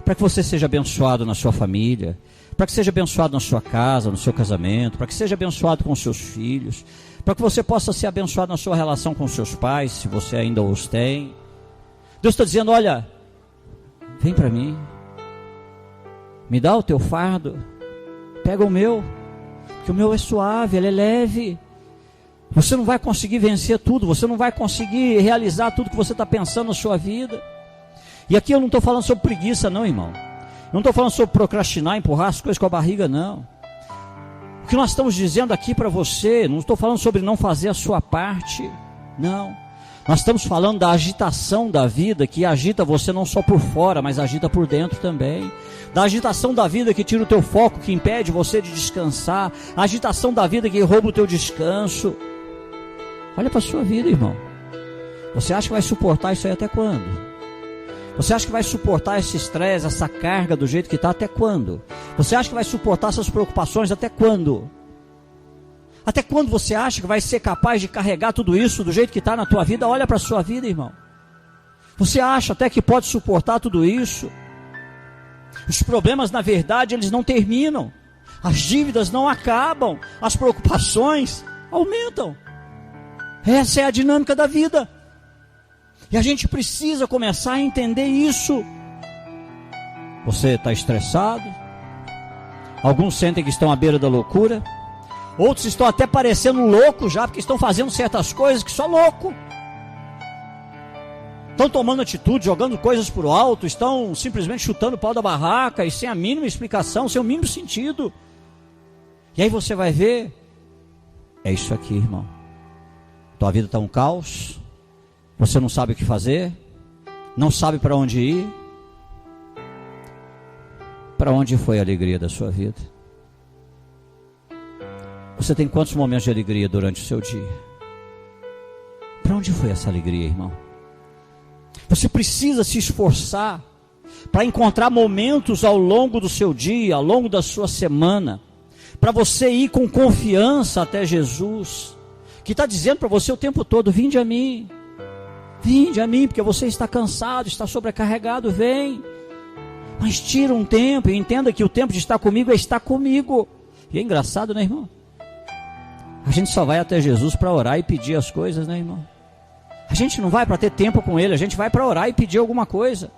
Para que você seja abençoado na sua família, para que seja abençoado na sua casa, no seu casamento, para que seja abençoado com os seus filhos, para que você possa ser abençoado na sua relação com os seus pais, se você ainda os tem. Deus está dizendo, olha, vem para mim, Me dá o teu fardo, pega o meu, porque o meu é suave, ele é leve. Você não vai conseguir vencer tudo, você não vai conseguir realizar tudo que você está pensando na sua vida. E aqui eu não estou falando sobre preguiça não, irmão. Eu não estou falando sobre procrastinar, empurrar as coisas com a barriga, não. O que nós estamos dizendo aqui para você, não estou falando sobre não fazer a sua parte, não. Nós estamos falando da agitação da vida, que agita você não só por fora, mas agita por dentro também. Da agitação da vida que tira o teu foco, que impede você de descansar. A agitação da vida que rouba o teu descanso. Olha para a sua vida, irmão. Você acha que vai suportar isso aí até quando? Você acha que vai suportar esse estresse, essa carga do jeito que está até quando? Você acha que vai suportar essas preocupações até quando? Até quando você acha que vai ser capaz de carregar tudo isso do jeito que está na tua vida? Olha para a sua vida, irmão. Você acha até que pode suportar tudo isso? Os problemas, na verdade, eles não terminam. As dívidas não acabam. As preocupações aumentam. Essa é a dinâmica da vida. E a gente precisa começar a entender isso. Você está estressado? Alguns sentem que estão à beira da loucura. Outros estão até parecendo loucos já, porque estão fazendo certas coisas que só louco. Estão tomando atitude, jogando coisas por alto, estão simplesmente chutando o pau da barraca e sem a mínima explicação, sem o mínimo sentido. E aí você vai ver, é isso aqui, irmão. Tua vida está um caos, você não sabe o que fazer, não sabe para onde ir. Para onde foi a alegria da sua vida? Você tem quantos momentos de alegria durante o seu dia? Para onde foi essa alegria, irmão? Você precisa se esforçar para encontrar momentos ao longo do seu dia, ao longo da sua semana, para você ir com confiança até Jesus, que está dizendo para você o tempo todo: vinde a mim, porque você está cansado, está sobrecarregado, vem. Mas tira um tempo e entenda que o tempo de estar comigo é estar comigo. E é engraçado, né, irmão? A gente só vai até Jesus para orar e pedir as coisas, né, irmão? A gente não vai para ter tempo com Ele, a gente vai para orar e pedir alguma coisa.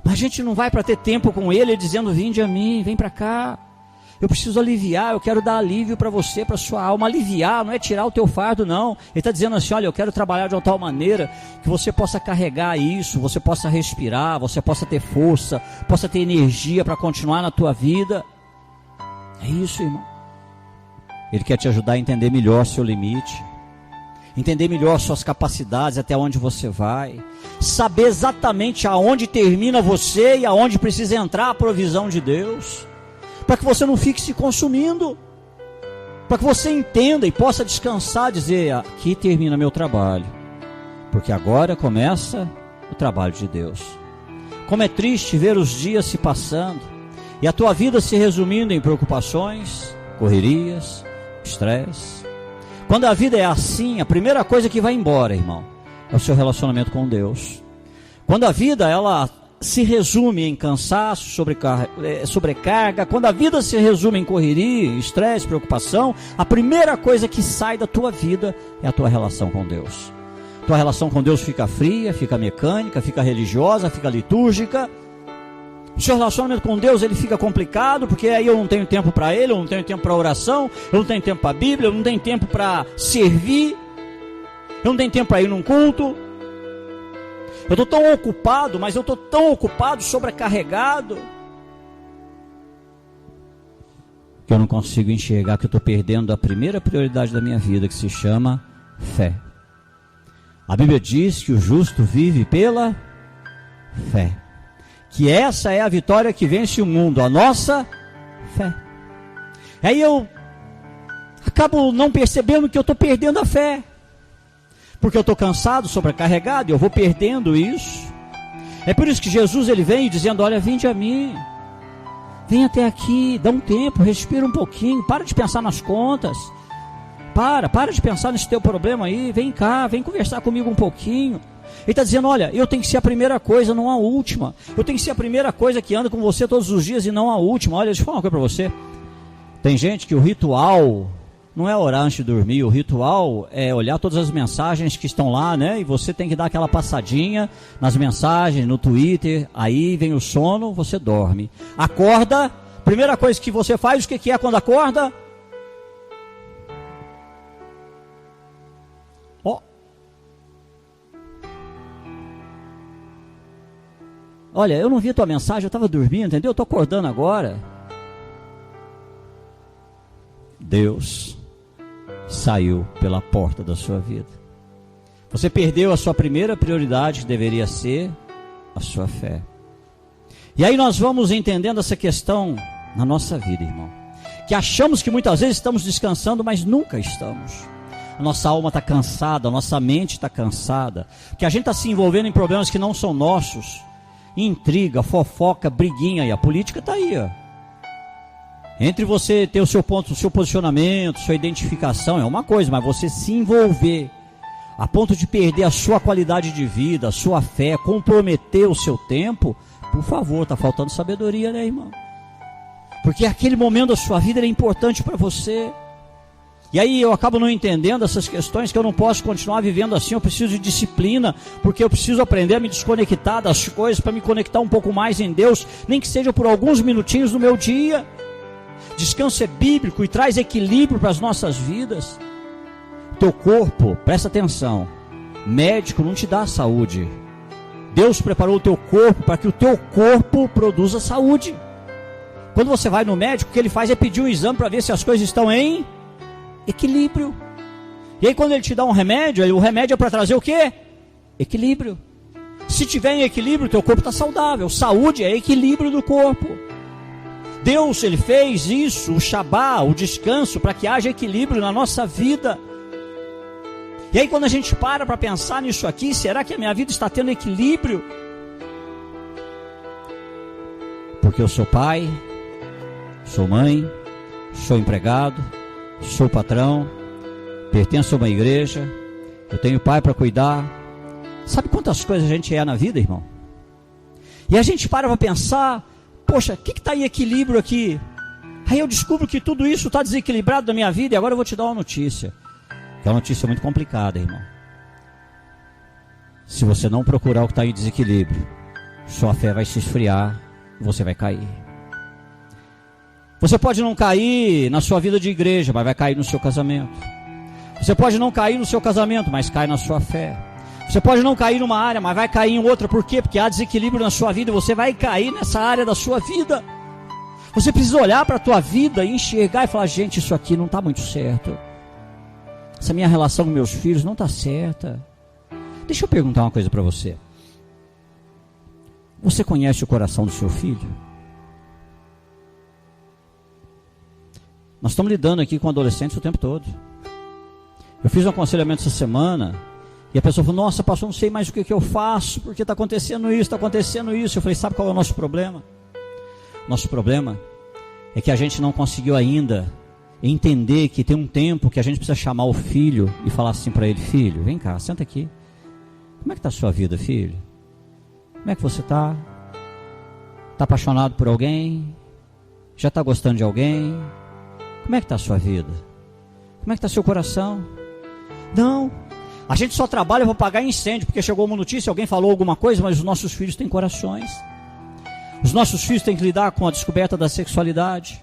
Mas a gente não vai para ter tempo com Ele dizendo: vinde a mim, vem para cá. Eu preciso aliviar, eu quero dar alívio para você, para a sua alma. Aliviar não é tirar o teu fardo, não. Ele está dizendo assim: olha, eu quero trabalhar de uma tal maneira que você possa carregar isso, você possa respirar, você possa ter força, possa ter energia para continuar na tua vida. É isso, irmão. Ele quer te ajudar a entender melhor seu limite, entender melhor suas capacidades, até onde você vai, saber exatamente aonde termina você e aonde precisa entrar a provisão de Deus, para que você não fique se consumindo, para que você entenda e possa descansar, dizer: aqui termina meu trabalho, porque agora começa o trabalho de Deus. Como é triste ver os dias se passando e a tua vida se resumindo em preocupações, correrias, estresse. Quando a vida é assim, a primeira coisa que vai embora, irmão, é o seu relacionamento com Deus. Quando a vida ela se resume em cansaço, sobrecarga, quando a vida se resume em correria, estresse, preocupação, a primeira coisa que sai da tua vida é a tua relação com Deus. Tua relação com Deus fica fria, fica mecânica, fica religiosa, fica litúrgica. O seu relacionamento com Deus ele fica complicado, porque aí eu não tenho tempo para Ele, eu não tenho tempo para oração, eu não tenho tempo para a Bíblia, eu não tenho tempo para servir, eu não tenho tempo para ir num culto. Eu estou tão ocupado, mas eu estou tão ocupado, sobrecarregado, que eu não consigo enxergar que eu estou perdendo a primeira prioridade da minha vida, que se chama fé. A Bíblia diz que o justo vive pela fé, que essa é a vitória que vence o mundo, a nossa fé. Aí eu acabo não percebendo que eu estou perdendo a fé, porque eu estou cansado, sobrecarregado, e eu vou perdendo isso. É por isso que Jesus ele vem dizendo: olha, vinde a mim, vem até aqui, dá um tempo, respira um pouquinho, para de pensar nas contas, para de pensar nesse teu problema aí, vem cá, vem conversar comigo um pouquinho. Ele está dizendo: olha, eu tenho que ser a primeira coisa, não a última. Eu tenho que ser a primeira coisa que anda com você todos os dias e não a última. Olha, deixa eu falar uma coisa para você. Tem gente que o ritual não é orar antes de dormir, o ritual é olhar todas as mensagens que estão lá, né? E você tem que dar aquela passadinha nas mensagens, no Twitter, aí vem o sono, você dorme. Acorda, primeira coisa que você faz, o que é quando acorda? Ó. Olha, eu não vi a tua mensagem, eu estava dormindo, entendeu? Eu estou acordando agora. Deus saiu pela porta da sua vida. Você perdeu a sua primeira prioridade, que deveria ser a sua fé. E aí nós vamos entendendo essa questão na nossa vida, irmão. Que achamos que muitas vezes estamos descansando, mas nunca estamos. A nossa alma está cansada, a nossa mente está cansada. Que a gente está se envolvendo em problemas que não são nossos. Intriga, fofoca, briguinha. E a política está aí, ó. Entre você ter o seu ponto, o seu posicionamento, sua identificação é uma coisa, mas você se envolver a ponto de perder a sua qualidade de vida, a sua fé, comprometer o seu tempo, por favor, está faltando sabedoria, né, irmão? Porque aquele momento da sua vida é importante para você. E aí eu acabo não entendendo essas questões, que eu não posso continuar vivendo assim, eu preciso de disciplina, porque eu preciso aprender a me desconectar das coisas, para me conectar um pouco mais em Deus, nem que seja por alguns minutinhos no meu dia. Descanso é bíblico e traz equilíbrio para as nossas vidas. Teu corpo, presta atenção, médico não te dá saúde. Deus preparou o teu corpo para que o teu corpo produza saúde. Quando você vai no médico, o que ele faz é pedir um exame para ver se as coisas estão em equilíbrio. E aí quando ele te dá um remédio, o remédio é para trazer o quê? Equilíbrio. Se tiver em equilíbrio, o teu corpo está saudável. Saúde é equilíbrio do corpo. Deus, ele fez isso, o Shabá, o descanso, para que haja equilíbrio na nossa vida. E aí quando a gente para pensar nisso aqui, será que a minha vida está tendo equilíbrio? Porque eu sou pai, sou mãe, sou empregado, sou patrão, pertenço a uma igreja, eu tenho pai para cuidar. Sabe quantas coisas a gente é na vida, irmão? E a gente para pensar, poxa, o que está em equilíbrio aqui? Aí eu descubro que tudo isso está desequilibrado na minha vida, e agora eu vou te dar uma notícia. Que é uma notícia muito complicada, irmão. Se você não procurar o que está em desequilíbrio, sua fé vai se esfriar, você vai cair. Você pode não cair na sua vida de igreja, mas vai cair no seu casamento. Você pode não cair no seu casamento, mas cai na sua fé. Você pode não cair numa área, mas vai cair em outra. Por quê? Porque há desequilíbrio na sua vida e você vai cair nessa área da sua vida. Você precisa olhar para a tua vida e enxergar e falar, gente, isso aqui não está muito certo. Essa minha relação com meus filhos não está certa. Deixa eu perguntar uma coisa para você. Você conhece o coração do seu filho? Nós estamos lidando aqui com adolescentes o tempo todo. Eu fiz um aconselhamento essa semana e a pessoa falou, nossa, pastor, não sei mais o que eu faço, porque está acontecendo isso, está acontecendo isso. Eu falei, sabe qual é o nosso problema? Nosso problema é que a gente não conseguiu ainda entender que tem um tempo que a gente precisa chamar o filho e falar assim para ele, filho, vem cá, senta aqui. Como é que está a sua vida, filho? Como é que você está? Está apaixonado por alguém? Já está gostando de alguém? Como é que está a sua vida? Como é que está seu coração? Não, a gente só trabalha para apagar incêndio, porque chegou uma notícia, alguém falou alguma coisa, mas os nossos filhos têm corações. Os nossos filhos têm que lidar com a descoberta da sexualidade.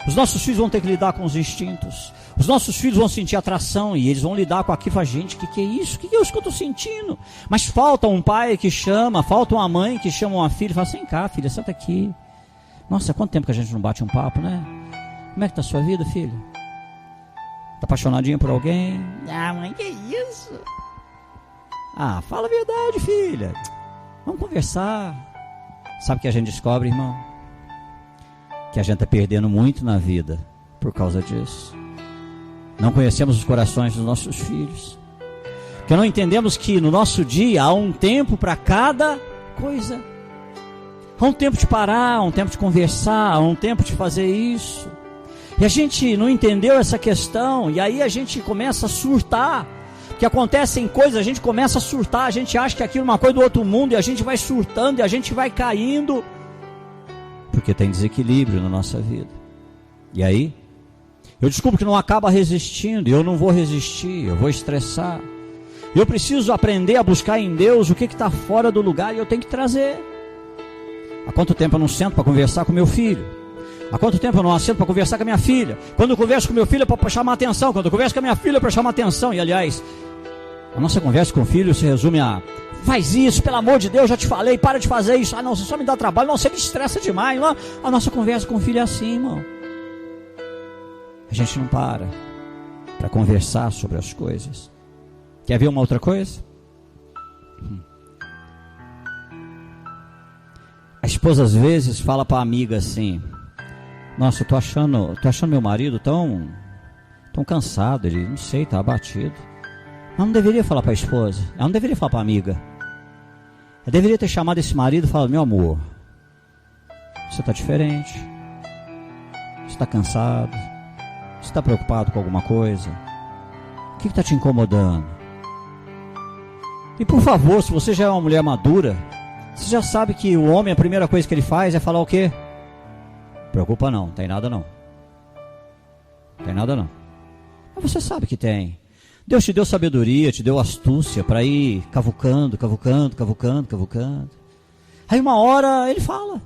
Os nossos filhos vão ter que lidar com os instintos. Os nossos filhos vão sentir atração e eles vão lidar com aquilo. Gente, o que é isso? O que é isso que eu estou sentindo? Mas falta um pai que chama, falta uma mãe que chama uma filha e fala, vem cá, filha, senta aqui. Nossa, quanto tempo que a gente não bate um papo, né? Como é que está a sua vida, filho? Está apaixonadinha por alguém? Ah, mãe, que isso? Ah, fala a verdade, filha. Vamos conversar. Sabe o que a gente descobre, irmão? Que a gente está perdendo muito na vida por causa disso. Não conhecemos os corações dos nossos filhos. Porque não entendemos que no nosso dia há um tempo para cada coisa. Há um tempo de parar, há um tempo de conversar, há um tempo de fazer isso. E a gente não entendeu essa questão, e aí a gente começa a surtar. Que acontecem coisas, a gente começa a surtar, a gente acha que aquilo é uma coisa do outro mundo, e a gente vai surtando, e a gente vai caindo. Porque tem desequilíbrio na nossa vida. E aí, eu descubro que não acaba resistindo, e eu não vou resistir, eu vou estressar. Eu preciso aprender a buscar em Deus o que está fora do lugar, e eu tenho que trazer. Há quanto tempo eu não sento para conversar com meu filho? Há quanto tempo eu não assento para conversar com a minha filha? Quando eu converso com meu filho é para chamar atenção. Quando eu converso com a minha filha é para chamar atenção. E aliás, a nossa conversa com o filho se resume a: faz isso, pelo amor de Deus, já te falei, para de fazer isso. Ah não, você só me dá trabalho, não, você me estressa demais. Não. A nossa conversa com o filho é assim, irmão. A gente não para conversar sobre as coisas. Quer ver uma outra coisa? A esposa às vezes fala para a amiga assim: nossa, eu tô achando meu marido tão cansado, ele, não sei, tá abatido. Ela não deveria falar para a esposa, ela não deveria falar para a amiga. Ela deveria ter chamado esse marido e falado: meu amor, você está diferente, você está cansado, você está preocupado com alguma coisa, o que está te incomodando? E por favor, se você já é uma mulher madura, você já sabe que o homem, a primeira coisa que ele faz é falar o quê? Preocupa não, tem nada não. Tem nada não. Mas você sabe que tem. Deus te deu sabedoria, te deu astúcia para ir cavucando. Aí uma hora ele fala.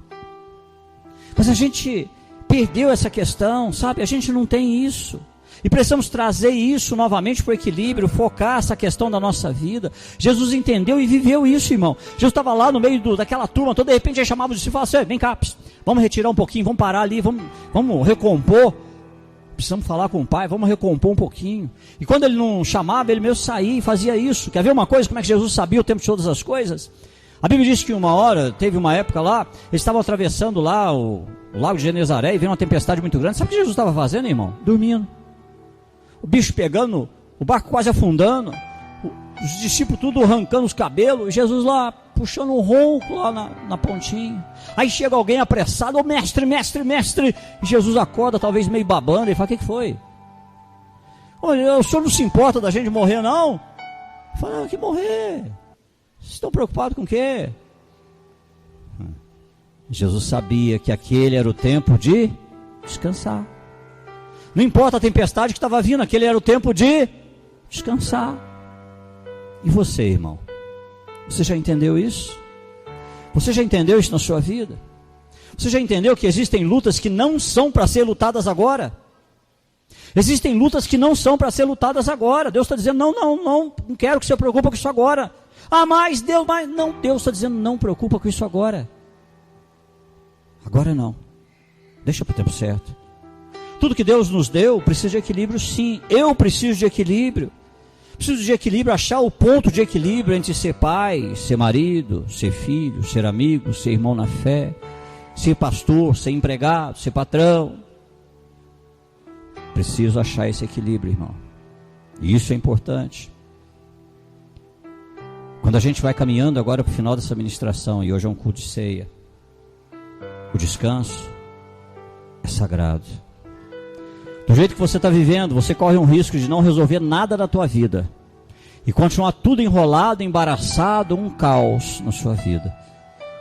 Mas a gente perdeu essa questão, sabe? A gente não tem isso. E precisamos trazer isso novamente para o equilíbrio, focar essa questão da nossa vida. Jesus entendeu e viveu isso, irmão. Jesus estava lá no meio daquela turma, todo de repente ele chamava os discípulos e falava assim: vem cá, vamos retirar um pouquinho, vamos parar ali, vamos recompor. Precisamos falar com o Pai, vamos recompor um pouquinho. E quando ele não chamava, ele mesmo saía e fazia isso. Quer ver uma coisa, como é que Jesus sabia o tempo de todas as coisas? A Bíblia diz que uma hora, teve uma época lá, eles estavam atravessando lá o lago de Genezaré e veio uma tempestade muito grande. Sabe o que Jesus estava fazendo, irmão? Dormindo. O bicho pegando, o barco quase afundando, os discípulos tudo arrancando os cabelos, e Jesus lá puxando um ronco lá na pontinha. Aí chega alguém apressado: ô mestre, e Jesus acorda, talvez meio babando, e fala: o que foi? Olha, o senhor não se importa da gente morrer, não? Fala: que morrer? Vocês estão preocupados com o quê? Jesus sabia que aquele era o tempo de descansar. Não importa a tempestade que estava vindo, aquele era o tempo de descansar. E você, irmão? Você já entendeu isso? Você já entendeu isso na sua vida? Você já entendeu que existem lutas que não são para ser lutadas agora? Existem lutas que não são para ser lutadas agora. Deus está dizendo: não quero que você se preocupe com isso agora. Ah, mas Deus, não, Deus está dizendo: não preocupa com isso agora. Agora não. Deixa para o tempo certo. Tudo que Deus nos deu precisa de equilíbrio, sim. Eu preciso de equilíbrio. Preciso de equilíbrio, achar o ponto de equilíbrio entre ser pai, ser marido, ser filho, ser amigo, ser irmão na fé, ser pastor, ser empregado, ser patrão. Preciso achar esse equilíbrio, irmão. E isso é importante. Quando a gente vai caminhando agora para o final dessa ministração, e hoje é um culto de ceia, o descanso é sagrado. Do jeito que você está vivendo, você corre um risco de não resolver nada da tua vida e continuar tudo enrolado, embaraçado, um caos na sua vida,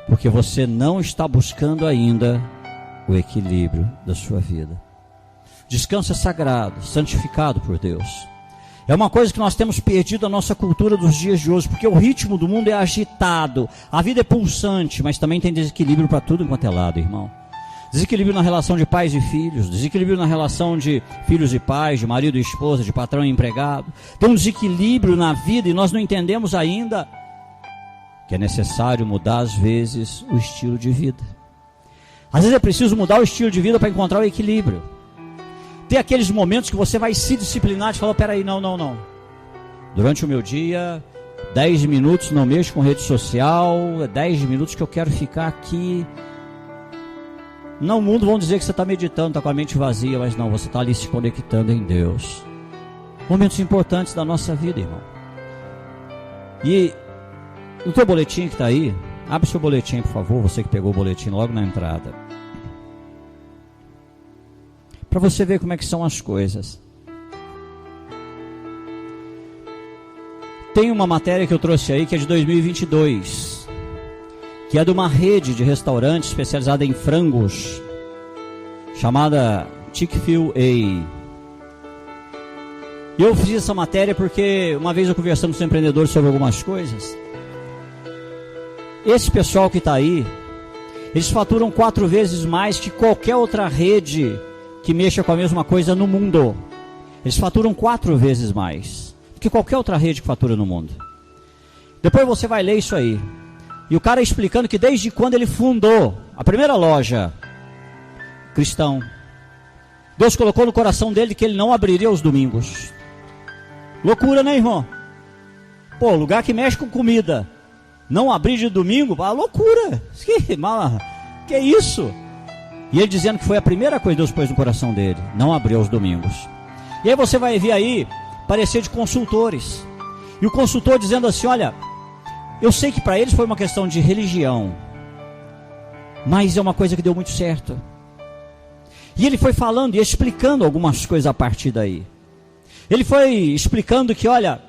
porque você não está buscando ainda o equilíbrio da sua vida. Descanso é sagrado, santificado por Deus. É uma coisa que nós temos perdido na nossa cultura dos dias de hoje, porque o ritmo do mundo é agitado, a vida é pulsante, mas também tem desequilíbrio para tudo enquanto é lado, irmão. Desequilíbrio na relação de pais e filhos, desequilíbrio na relação de filhos e pais, de marido e esposa, de patrão e empregado. Tem um desequilíbrio na vida e nós não entendemos ainda que é necessário mudar às vezes o estilo de vida. Às vezes é preciso mudar o estilo de vida para encontrar o equilíbrio. Tem aqueles momentos que você vai se disciplinar e falar: peraí, não. Durante o meu dia, 10 minutos não mexo com rede social, 10 minutos que eu quero ficar aqui. No mundo vão dizer que você está meditando, está com a mente vazia, mas não, você está ali se conectando em Deus. Momentos importantes da nossa vida, irmão. E no teu boletim que está aí, abre seu boletim, por favor, você que pegou o boletim logo na entrada, para você ver como é que são as coisas. Tem uma matéria que eu trouxe aí que é de 2022, que é de uma rede de restaurantes especializada em frangos, chamada Chick-fil-A. E eu fiz essa matéria porque uma vez eu conversando com os empreendedores sobre algumas coisas, esse pessoal que está aí, Eles faturam 4 vezes mais que qualquer outra rede que mexa com a mesma coisa no mundo. Eles faturam 4 vezes mais do que qualquer outra rede que fatura no mundo. Depois você vai ler isso aí. E o cara explicando que desde quando ele fundou a primeira loja cristão, Deus colocou no coração dele que ele não abriria os domingos. Loucura, né, irmão? Pô, lugar que mexe com comida, não abrir de domingo, loucura. Que isso? E ele dizendo que foi a primeira coisa que Deus pôs no coração dele, não abrir os domingos. E aí você vai ver aí, parecer de consultores. E o consultor dizendo assim, olha, eu sei que para eles foi uma questão de religião, mas é uma coisa que deu muito certo. E ele foi falando e explicando algumas coisas a partir daí. Ele foi explicando que, olha,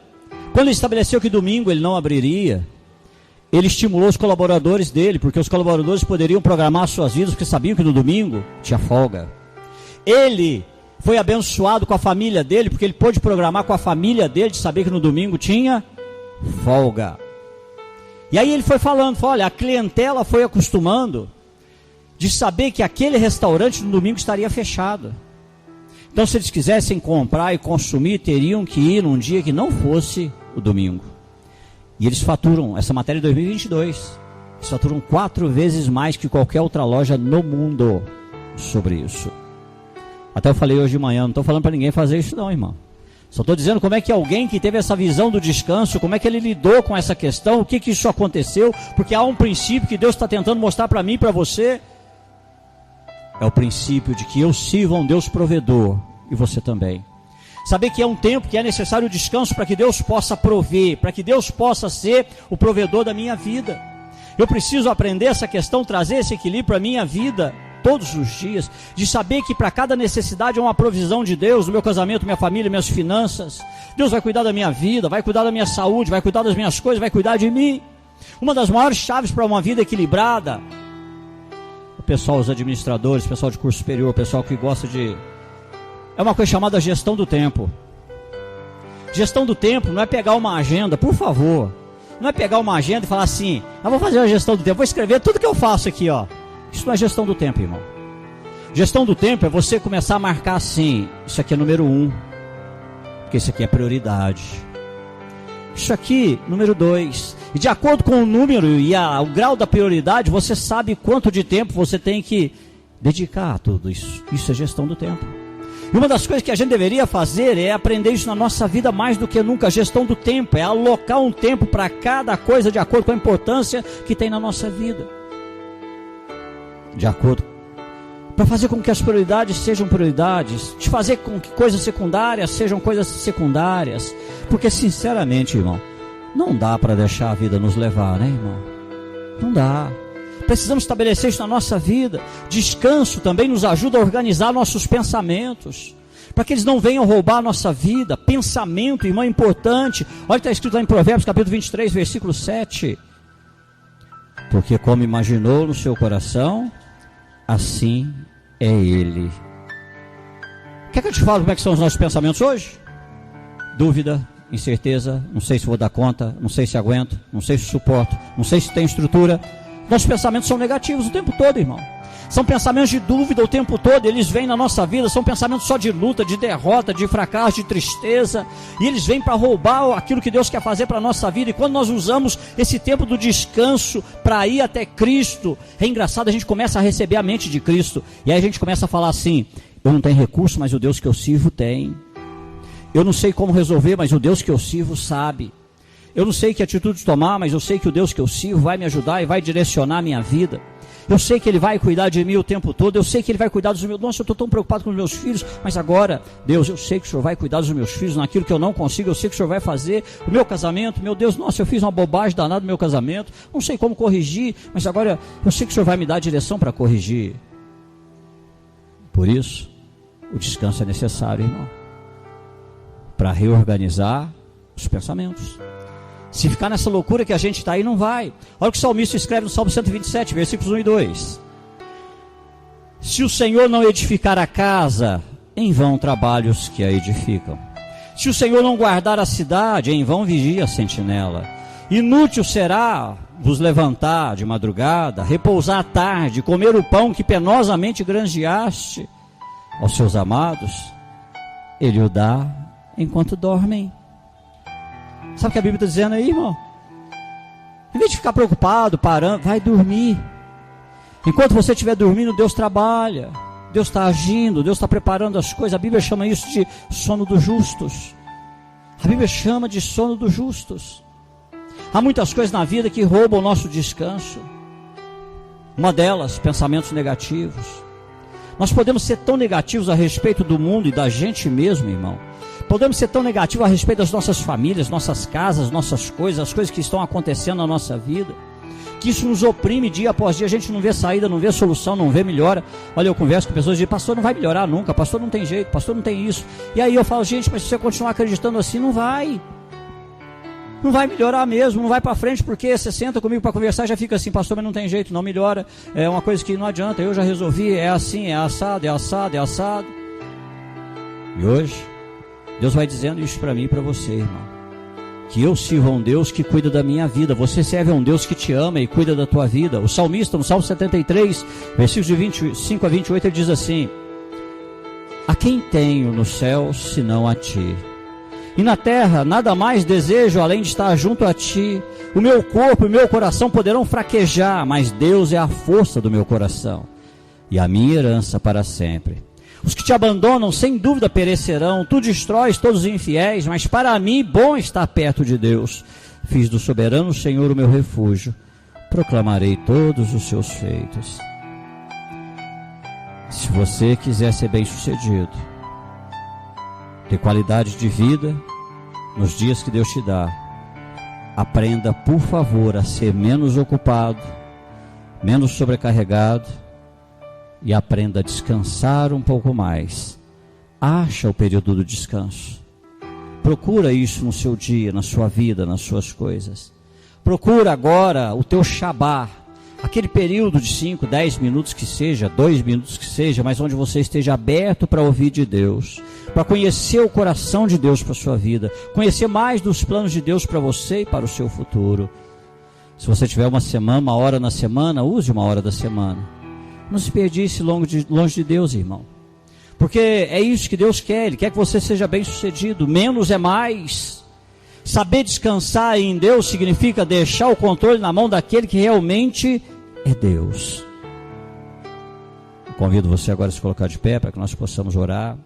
quando ele estabeleceu que domingo ele não abriria, ele estimulou os colaboradores dele, porque os colaboradores poderiam programar suas vidas, porque sabiam que no domingo tinha folga. Ele foi abençoado com a família dele, porque ele pôde programar com a família dele, de saber que no domingo tinha folga. E aí ele foi falando, olha, a clientela foi acostumando de saber que aquele restaurante no domingo estaria fechado. Então se eles quisessem comprar e consumir, teriam que ir num dia que não fosse o domingo. E eles faturam, essa matéria de 2022, eles faturam 4 vezes mais que qualquer outra loja no mundo sobre isso. Até eu falei hoje de manhã, não estou falando para ninguém fazer isso não, irmão. Só estou dizendo como é que alguém que teve essa visão do descanso, como é que ele lidou com essa questão, o que isso aconteceu, porque há um princípio que Deus está tentando mostrar para mim e para você. É o princípio de que eu sirvo a um Deus provedor, e você também. Saber que é um tempo que é necessário o descanso para que Deus possa prover, para que Deus possa ser o provedor da minha vida. Eu preciso aprender essa questão, trazer esse equilíbrio para a minha vida, todos os dias, de saber que para cada necessidade é uma provisão de Deus, no meu casamento, minha família, minhas finanças. Deus vai cuidar da minha vida, vai cuidar da minha saúde, vai cuidar das minhas coisas, vai cuidar de mim. Uma das maiores chaves para uma vida equilibrada, o pessoal, os administradores, o pessoal de curso superior, o pessoal que gosta de... é uma coisa chamada gestão do tempo. Gestão do tempo não é pegar uma agenda, por favor. Não é pegar uma agenda e falar assim, vou fazer a gestão do tempo, vou escrever tudo que eu faço aqui, ó. Isso não é gestão do tempo, irmão. Gestão do tempo é você começar a marcar assim, isso aqui é número 1, porque isso aqui é prioridade. Isso aqui, número 2. E de acordo com o número e o grau da prioridade, você sabe quanto de tempo você tem que dedicar a tudo isso. Isso é gestão do tempo. E uma das coisas que a gente deveria fazer é aprender isso na nossa vida mais do que nunca. A gestão do tempo é alocar um tempo para cada coisa de acordo com a importância que tem na nossa vida. De acordo, para fazer com que as prioridades sejam prioridades, de fazer com que coisas secundárias sejam coisas secundárias, porque sinceramente, irmão, não dá para deixar a vida nos levar, né, irmão? Não dá. Precisamos estabelecer isso na nossa vida. Descanso também nos ajuda a organizar nossos pensamentos, para que eles não venham roubar a nossa vida. Pensamento, irmão, é importante. Olha o que está escrito lá em Provérbios capítulo 23, versículo 7. Porque como imaginou no seu coração, assim é ele. Quer que eu te fale como é que são os nossos pensamentos hoje? Dúvida, incerteza, não sei se vou dar conta, não sei se aguento, não sei se suporto, não sei se tem estrutura. Nossos pensamentos são negativos o tempo todo, irmão. São pensamentos de dúvida o tempo todo, eles vêm na nossa vida, são pensamentos só de luta, de derrota, de fracasso, de tristeza, e eles vêm para roubar aquilo que Deus quer fazer para a nossa vida. E quando nós usamos esse tempo do descanso para ir até Cristo, é engraçado, a gente começa a receber a mente de Cristo, e aí a gente começa a falar assim, eu não tenho recurso, mas o Deus que eu sirvo tem. Eu não sei como resolver, mas o Deus que eu sirvo sabe. Eu não sei que atitude tomar, mas eu sei que o Deus que eu sirvo vai me ajudar e vai direcionar a minha vida. Eu sei que Ele vai cuidar de mim o tempo todo. Eu sei que Ele vai cuidar dos meus... Nossa, eu estou tão preocupado com os meus filhos. Mas agora, Deus, eu sei que o Senhor vai cuidar dos meus filhos naquilo que eu não consigo. Eu sei que o Senhor vai fazer o meu casamento. Meu Deus, nossa, eu fiz uma bobagem danada no meu casamento. Não sei como corrigir, mas agora eu sei que o Senhor vai me dar a direção para corrigir. Por isso, o descanso é necessário, irmão, para reorganizar os pensamentos. Se ficar nessa loucura que a gente está aí, não vai. Olha o que o salmista escreve no Salmo 127, versículos 1 e 2. Se o Senhor não edificar a casa, em vão trabalham os que a edificam. Se o Senhor não guardar a cidade, em vão vigia a sentinela. Inútil será vos levantar de madrugada, repousar à tarde, comer o pão que penosamente granjeaste aos seus amados, Ele o dá enquanto dormem. Sabe o que a Bíblia está dizendo aí, irmão? Em vez de ficar preocupado, parando, vai dormir. Enquanto você estiver dormindo, Deus trabalha, Deus está agindo, Deus está preparando as coisas. A Bíblia chama isso de sono dos justos. A Bíblia chama de sono dos justos. Há muitas coisas na vida que roubam o nosso descanso. Uma delas, pensamentos negativos. Nós podemos ser tão negativos a respeito do mundo e da gente mesmo, irmão. Podemos ser tão negativos a respeito das nossas famílias, nossas casas, nossas coisas, as coisas que estão acontecendo na nossa vida, que isso nos oprime dia após dia. A gente não vê saída, não vê solução, não vê melhora. Olha, eu converso com pessoas e digo, pastor, não vai melhorar nunca, pastor, não tem jeito, pastor, não tem isso. E aí eu falo, gente, mas se você continuar acreditando assim, não vai melhorar mesmo, não vai para frente, porque você senta comigo para conversar e já fica assim, pastor, mas não tem jeito, não melhora, é uma coisa que não adianta, eu já resolvi, é assim, é assado, é assado, é assado. E hoje, Deus vai dizendo isso para mim e para você, irmão, que eu sirvo a um Deus que cuida da minha vida. Você serve a um Deus que te ama e cuida da tua vida. O salmista, no Salmo 73, versículos de 25 a 28, ele diz assim: a quem tenho no céu, senão a ti? E na terra, nada mais desejo, além de estar junto a ti. O meu corpo e o meu coração poderão fraquejar, mas Deus é a força do meu coração e a minha herança para sempre. Os que te abandonam, sem dúvida, perecerão. Tu destróis todos os infiéis, mas para mim, bom estar perto de Deus. Fiz do soberano Senhor o meu refúgio. Proclamarei todos os seus feitos. Se você quiser ser bem-sucedido, ter qualidade de vida nos dias que Deus te dá, aprenda, por favor, a ser menos ocupado, menos sobrecarregado, e aprenda a descansar um pouco mais. Acha o período do descanso. Procura isso no seu dia, na sua vida, nas suas coisas. Procura agora o teu Shabá, aquele período de 5, 10 minutos que seja, 2 minutos que seja, mas onde você esteja aberto para ouvir de Deus, para conhecer o coração de Deus para a sua vida, conhecer mais dos planos de Deus para você e para o seu futuro. Se você tiver uma semana, uma hora na semana, use uma hora da semana. Não se desperdice longe de Deus, irmão. Porque é isso que Deus quer. Ele quer que você seja bem sucedido. Menos é mais. Saber descansar em Deus significa deixar o controle na mão daquele que realmente é Deus. Convido você agora a se colocar de pé para que nós possamos orar.